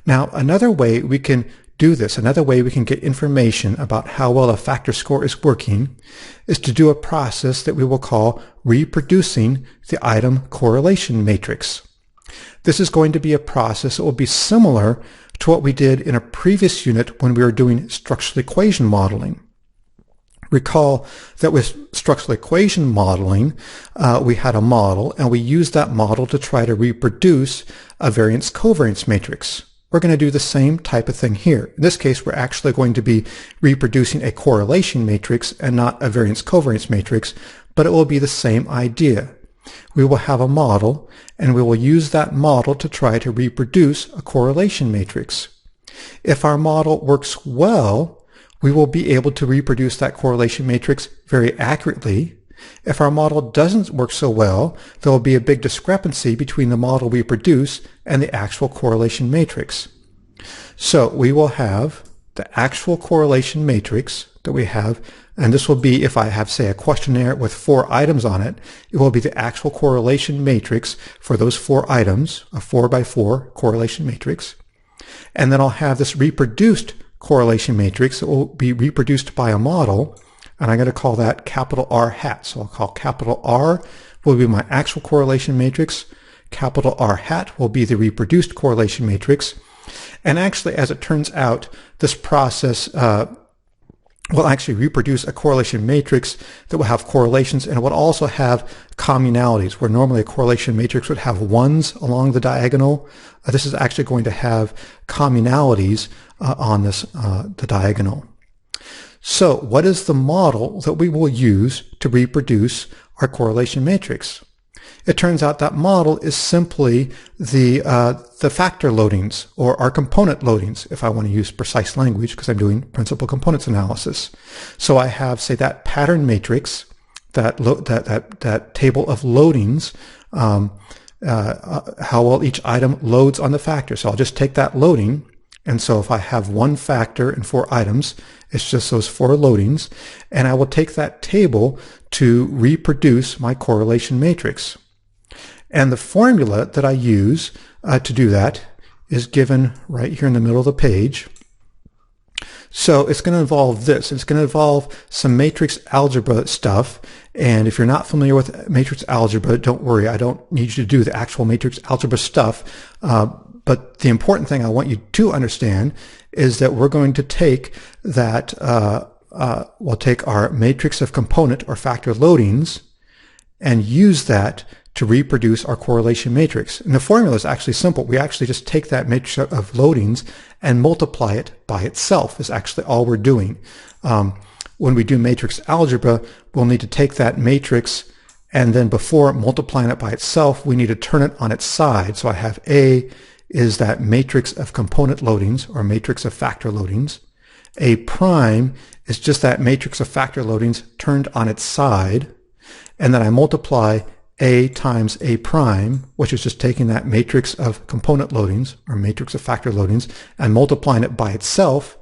Speaker 1: Now, another way we can do this, another way we can get information about how well a factor score is working, is to do a process that we will call reproducing the item correlation matrix. This is going to be a process that will be similar to what we did in a previous unit when we were doing structural equation modeling. Recall that with structural equation modeling, we had a model, and we used that model to try to reproduce a variance-covariance matrix. We're going to do the same type of thing here. In this case, we're actually going to be reproducing a correlation matrix and not a variance-covariance matrix, but it will be the same idea. We will have a model, and we will use that model to try to reproduce a correlation matrix. If our model works well, we will be able to reproduce that correlation matrix very accurately. If our model doesn't work so well, there will be a big discrepancy between the model we produce and the actual correlation matrix. So we will have the actual correlation matrix that we have, and this will be, if I have, say, a questionnaire with 4 items on it, it will be the actual correlation matrix for those 4 items, a 4x4 correlation matrix. And then I'll have this reproduced correlation matrix that will be reproduced by a model, and I'm going to call that capital R hat. So I'll call capital R will be my actual correlation matrix, capital R hat will be the reproduced correlation matrix. And actually, as it turns out, this process will actually reproduce a correlation matrix that will have correlations, and it will also have communalities, where normally a correlation matrix would have ones along the diagonal. This is actually going to have communalities on the diagonal. So what is the model that we will use to reproduce our correlation matrix? It turns out that model is simply the factor loadings, or our component loadings, if I want to use precise language, because I'm doing principal components analysis. So I have, say, that pattern matrix, that table of loadings, how well each item loads on the factor. So I'll just take that loading, and so if I have one factor and 4 items, it's just those 4 loadings, and I will take that table to reproduce my correlation matrix. And the formula that I use to do that is given right here in the middle of the page. So it's going to involve this. It's going to involve some matrix algebra stuff. And if you're not familiar with matrix algebra, don't worry. I don't need you to do the actual matrix algebra stuff. But the important thing I want you to understand is that we're going to take that, we'll take our matrix of component or factor loadings and use that to reproduce our correlation matrix. And the formula is actually simple. We actually just take that matrix of loadings and multiply it by itself is actually all we're doing. When we do matrix algebra, we'll need to take that matrix and then before multiplying it by itself, we need to turn it on its side. So I have A is that matrix of component loadings or matrix of factor loadings. A prime is just that matrix of factor loadings turned on its side. And then I multiply A times A prime, which is just taking that matrix of component loadings or matrix of factor loadings and multiplying it by itself.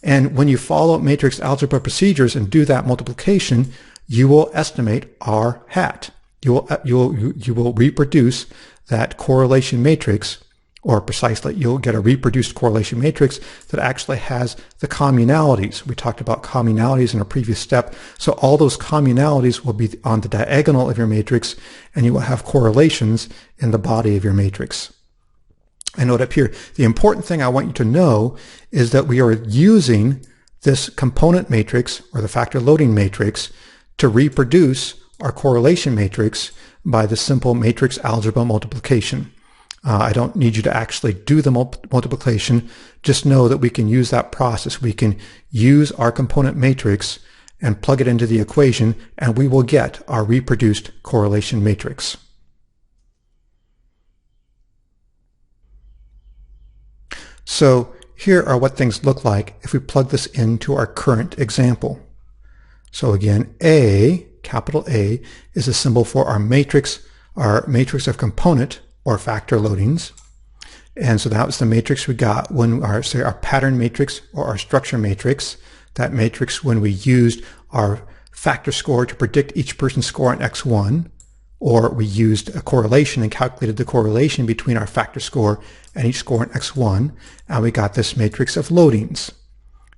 Speaker 1: And when you follow matrix algebra procedures and do that multiplication, you will estimate R hat. You will reproduce that correlation matrix, or precisely, you'll get a reproduced correlation matrix that actually has the communalities. We talked about communalities in a previous step. So all those communalities will be on the diagonal of your matrix, and you will have correlations in the body of your matrix. And note up here, the important thing I want you to know is that we are using this component matrix, or the factor loading matrix, to reproduce our correlation matrix by the simple matrix algebra multiplication. I don't need you to actually do the multiplication. Just know that we can use that process. We can use our component matrix and plug it into the equation, and we will get our reproduced correlation matrix. So here are what things look like if we plug this into our current example. So again, A, capital A, is a symbol for our matrix of component or factor loadings. And so that was the matrix we got when our pattern matrix or our structure matrix. That matrix when we used our factor score to predict each person's score on X1, or we used a correlation and calculated the correlation between our factor score and each score on X1, and we got this matrix of loadings.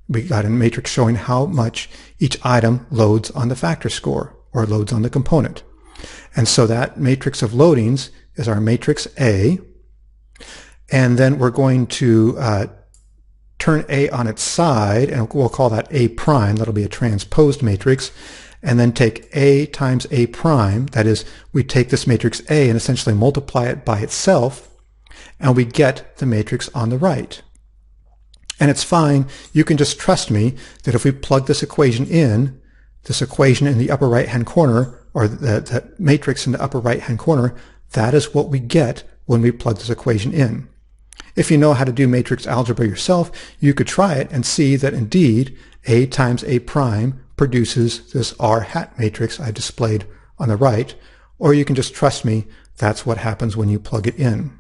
Speaker 1: We got a matrix showing how much each item loads on the factor score or loads on the component. And so that matrix of loadings is our matrix A, and then we're going to turn A on its side, and we'll call that A prime. That'll be a transposed matrix, and then take A times A prime. That is, we take this matrix A and essentially multiply it by itself, and we get the matrix on the right. And it's fine. You can just trust me that if we plug this equation in the upper right-hand corner, or the matrix in the upper right-hand corner, that is what we get when we plug this equation in. If you know how to do matrix algebra yourself, you could try it and see that indeed A times A prime produces this R hat matrix I displayed on the right, or you can just trust me, that's what happens when you plug it in.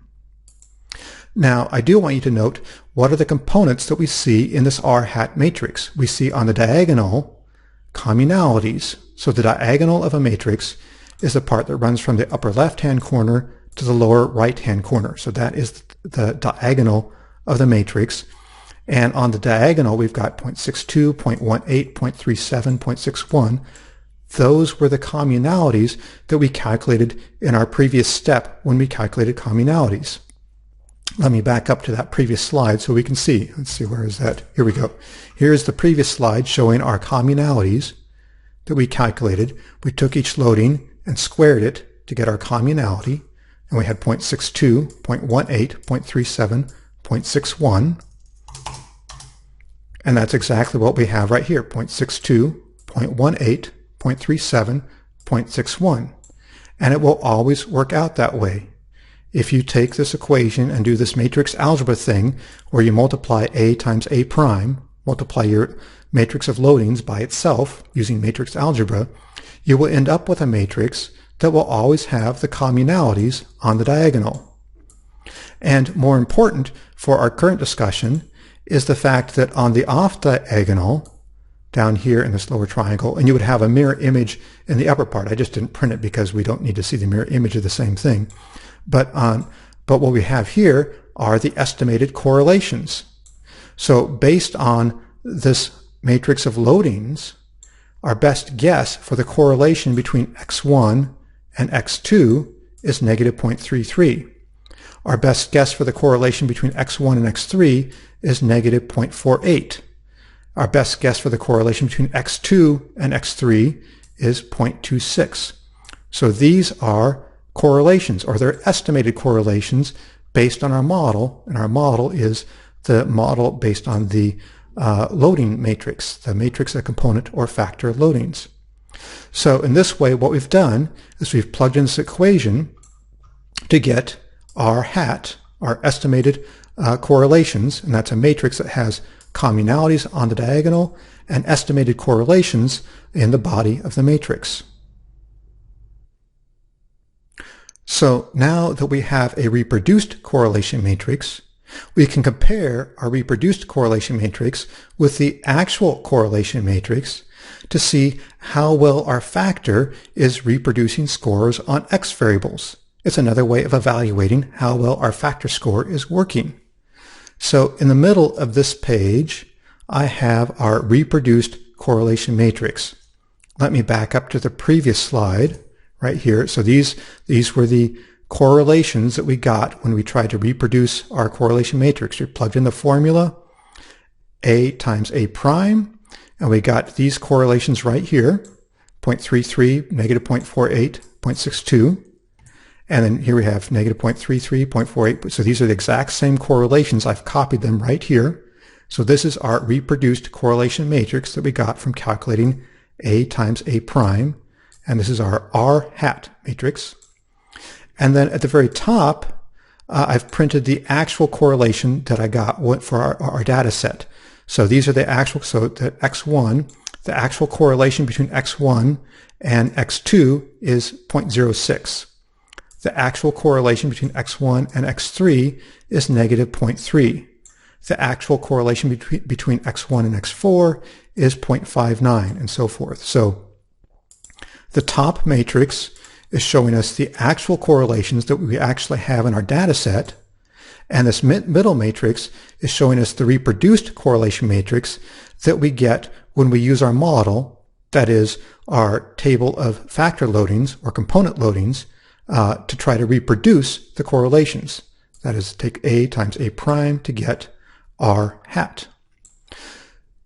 Speaker 1: Now, I do want you to note what are the components that we see in this R hat matrix. We see on the diagonal communalities. So the diagonal of a matrix is the part that runs from the upper left-hand corner to the lower right-hand corner. So that is the diagonal of the matrix. And on the diagonal, we've got 0.62, 0.18, 0.37, 0.61. Those were the communalities that we calculated in our previous step when we calculated communalities. Let me back up to that previous slide so we can see. Let's see, where is that? Here we go. Here's the previous slide showing our communalities that we calculated. We took each loading and squared it to get our communality, and we had 0.62, 0.18, 0.37, 0.61, and that's exactly what we have right here, 0.62, 0.18, 0.37, 0.61, and it will always work out that way. If you take this equation and do this matrix algebra thing where you multiply A times A prime, multiply your matrix of loadings by itself using matrix algebra, you will end up with a matrix that will always have the communalities on the diagonal. And more important for our current discussion is the fact that on the off diagonal, down here in this lower triangle, and you would have a mirror image in the upper part. I just didn't print it because we don't need to see the mirror image of the same thing. But what we have here are the estimated correlations. So based on this matrix of loadings, our best guess for the correlation between x1 and x2 is negative 0.33. Our best guess for the correlation between x1 and x3 is negative 0.48. Our best guess for the correlation between x2 and x3 is 0.26. So these are correlations, or they're estimated correlations based on our model, and our model is the model based on the loading matrix, the matrix of component or factor loadings. So in this way, what we've done is we've plugged in this equation to get R hat, our estimated correlations, and that's a matrix that has communalities on the diagonal and estimated correlations in the body of the matrix. So now that we have a reproduced correlation matrix, we can compare our reproduced correlation matrix with the actual correlation matrix to see how well our factor is reproducing scores on X variables. It's another way of evaluating how well our factor score is working. So in the middle of this page, I have our reproduced correlation matrix. Let me back up to the previous slide right here. So these were the correlations that we got when we tried to reproduce our correlation matrix. We plugged in the formula A times A prime, and we got these correlations right here, 0.33, negative 0.48, 0.62. And then here we have negative 0.33, 0.48. So these are the exact same correlations. I've copied them right here. So this is our reproduced correlation matrix that we got from calculating A times A prime. And this is our R hat matrix. And then at the very top, I've printed the actual correlation that I got for our data set. So these are the actual, so the X1, the actual correlation between X1 and X2 is 0.06. The actual correlation between X1 and X3 is negative 0.3. The actual correlation between X1 and X4 is 0.59, and so forth. So the top matrix is showing us the actual correlations that we actually have in our data set, and this middle matrix is showing us the reproduced correlation matrix that we get when we use our model, that is our table of factor loadings or component loadings, to try to reproduce the correlations. That is, take A times A prime to get R hat.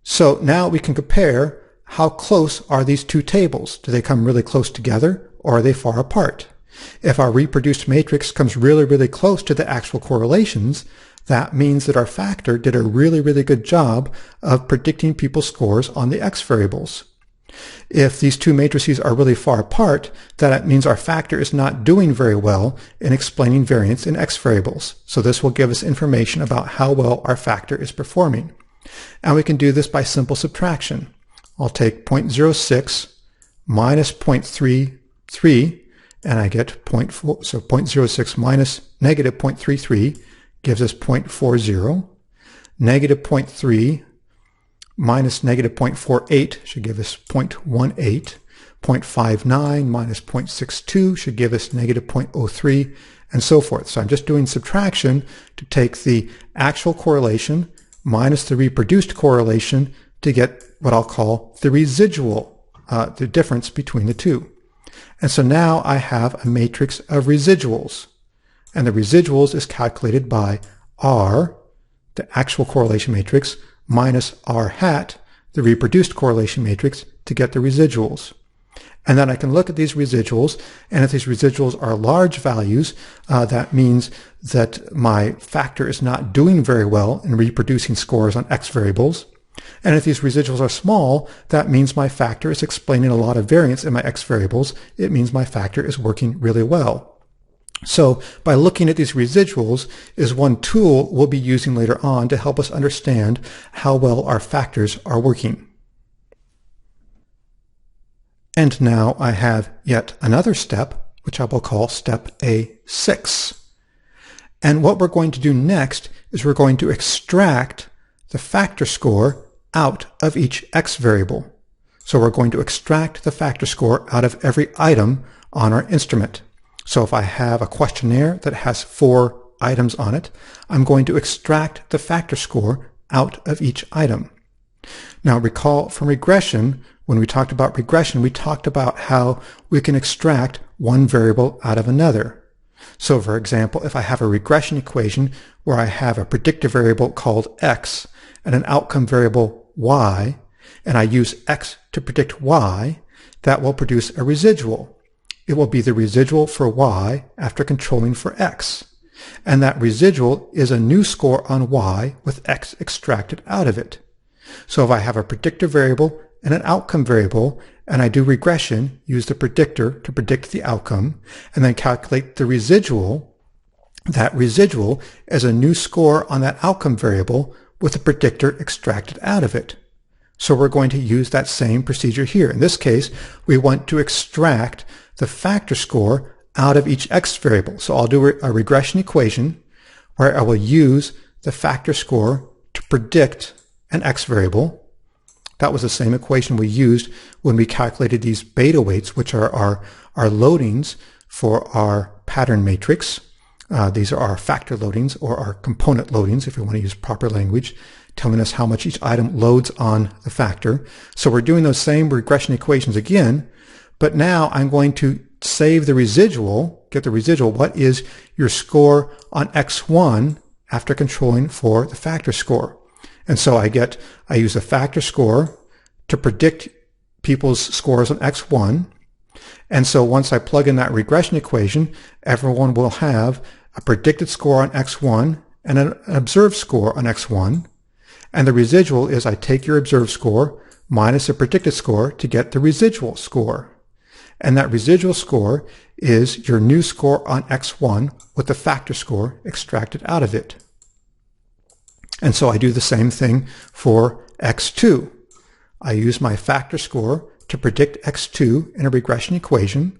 Speaker 1: So now we can compare how close are these two tables. Do they come really close together, or are they far apart? If our reproduced matrix comes really, really close to the actual correlations, that means that our factor did a really, really good job of predicting people's scores on the X variables. If these two matrices are really far apart, that means our factor is not doing very well in explaining variance in X variables. So this will give us information about how well our factor is performing. And we can do this by simple subtraction. I'll take 0.06 minus 0.33, and I get 0.4, so 0.06 minus negative 0.33 gives us 0.40. Negative 0.3 minus negative 0.48 should give us 0.18. 0.59 minus 0.62 should give us negative 0.03, and so forth. So I'm just doing subtraction to take the actual correlation minus the reproduced correlation to get what I'll call the residual, the difference between the two. And so now I have a matrix of residuals. And the residuals is calculated by R, the actual correlation matrix, minus R hat, the reproduced correlation matrix, to get the residuals. And then I can look at these residuals, and if these residuals are large values, that means that my factor is not doing very well in reproducing scores on X variables. And if these residuals are small, that means my factor is explaining a lot of variance in my X variables. It means my factor is working really well. So by looking at these residuals is one tool we'll be using later on to help us understand how well our factors are working. And now I have yet another step, which I will call step A6. And what we're going to do next is we're going to extract the factor score out of each x variable. So we're going to extract the factor score out of every item on our instrument. So if I have a questionnaire that has 4 items on it, I'm going to extract the factor score out of each item. Now recall from regression, when we talked about regression, we talked about how we can extract one variable out of another. So for example, if I have a regression equation where I have a predictor variable called x and an outcome variable y, and I use x to predict y, that will produce a residual. It will be the residual for y after controlling for x. And that residual is a new score on y with x extracted out of it. So if I have a predictor variable and an outcome variable, and I do regression, use the predictor to predict the outcome, and then calculate the residual, that residual is a new score on that outcome variable with the predictor extracted out of it. So we're going to use that same procedure here. In this case, we want to extract the factor score out of each x variable. So I'll do a regression equation where I will use the factor score to predict an x variable. That was the same equation we used when we calculated these beta weights, which are our loadings for our pattern matrix. These are our factor loadings or our component loadings, if you want to use proper language, telling us how much each item loads on the factor. So we're doing those same regression equations again, but now I'm going to save the residual, get the residual. What is your score on x1 after controlling for the factor score? And so I use the factor score to predict people's scores on x1. And so once I plug in that regression equation, everyone will have a predicted score on x1 and an observed score on x1. And the residual is I take your observed score minus the predicted score to get the residual score. And that residual score is your new score on x1 with the factor score extracted out of it. And so I do the same thing for x2. I use my factor score to predict x2 in a regression equation.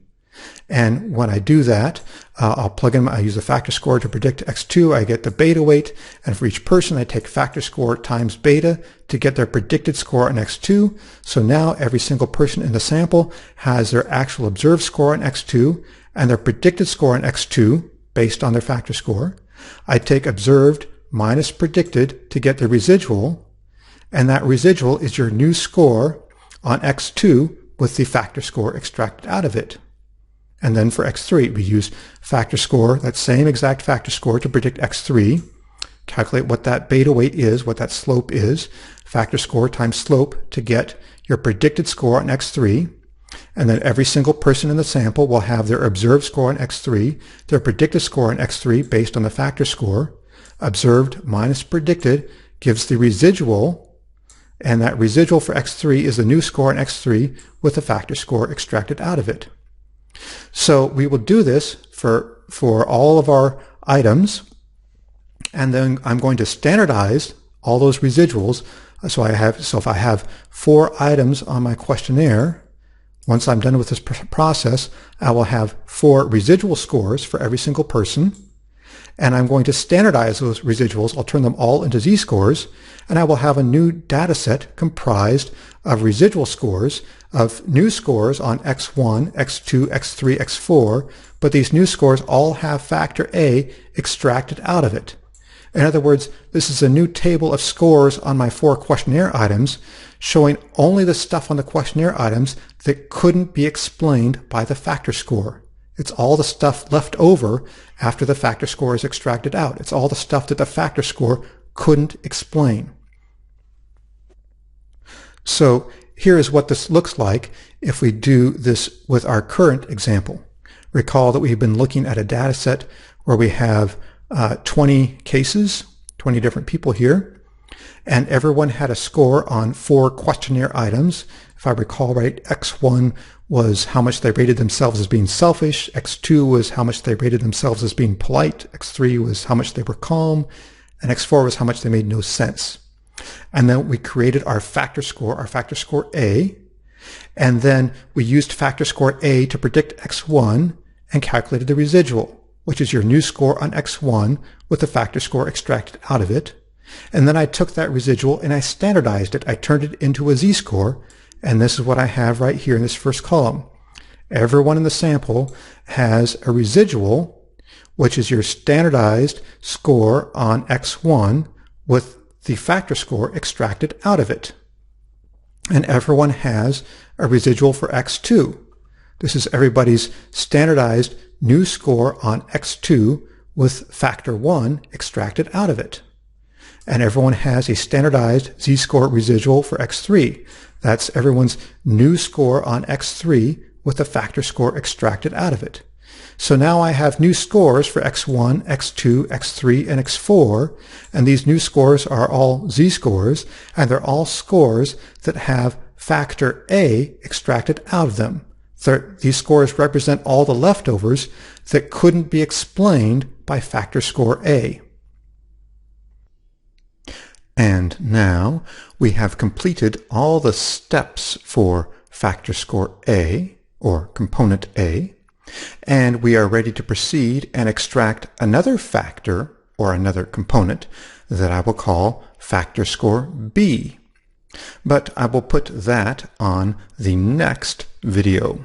Speaker 1: And when I do that, I use the factor score to predict x2. I get the beta weight. And for each person, I take factor score times beta to get their predicted score on x2. So now every single person in the sample has their actual observed score on x2 and their predicted score on x2 based on their factor score. I take observed minus predicted to get the residual, and that residual is your new score on x2 with the factor score extracted out of it. And then for x3, we use factor score, that same exact factor score to predict x3, calculate what that beta weight is, what that slope is, factor score times slope to get your predicted score on x3, and then every single person in the sample will have their observed score on x3, their predicted score on x3 based on the factor score. Observed minus predicted gives the residual, and that residual for x3 is the new score on x3 with the factor score extracted out of it. So we will do this for all of our items, and then I'm going to standardize all those residuals. So if I have 4 items on my questionnaire, once I'm done with this process, I will have 4 residual scores for every single person. And I'm going to standardize those residuals. I'll turn them all into z-scores, and I will have a new data set comprised of residual scores, of new scores on x1, x2, x3, x4, but these new scores all have factor A extracted out of it. In other words, this is a new table of scores on my 4 questionnaire items, showing only the stuff on the questionnaire items that couldn't be explained by the factor score. It's all the stuff left over after the factor score is extracted out. It's all the stuff that the factor score couldn't explain. So here is what this looks like if we do this with our current example. Recall that we've been looking at a data set where we have 20 cases, 20 different people here, and everyone had a score on 4 questionnaire items. If I recall right, x1 was how much they rated themselves as being selfish, x2 was how much they rated themselves as being polite, x3 was how much they were calm, and x4 was how much they made no sense. And then we created our factor score A, and then we used factor score A to predict x1 and calculated the residual, which is your new score on x1 with the factor score extracted out of it. And then I took that residual and I standardized it. I turned it into a z-score, and this is what I have right here in this first column. Everyone in the sample has a residual, which is your standardized score on x1 with the factor score extracted out of it. And everyone has a residual for x2. This is everybody's standardized new score on x2 with factor 1 extracted out of it. And everyone has a standardized z-score residual for x3. That's everyone's new score on x3 with the factor score extracted out of it. So now I have new scores for x1, x2, x3, and x4, and these new scores are all z-scores, and they're all scores that have factor A extracted out of them. These scores represent all the leftovers that couldn't be explained by factor score A. And now we have completed all the steps for factor score A, or component A, and we are ready to proceed and extract another factor, or another component, that I will call factor score B. But I will put that on the next video.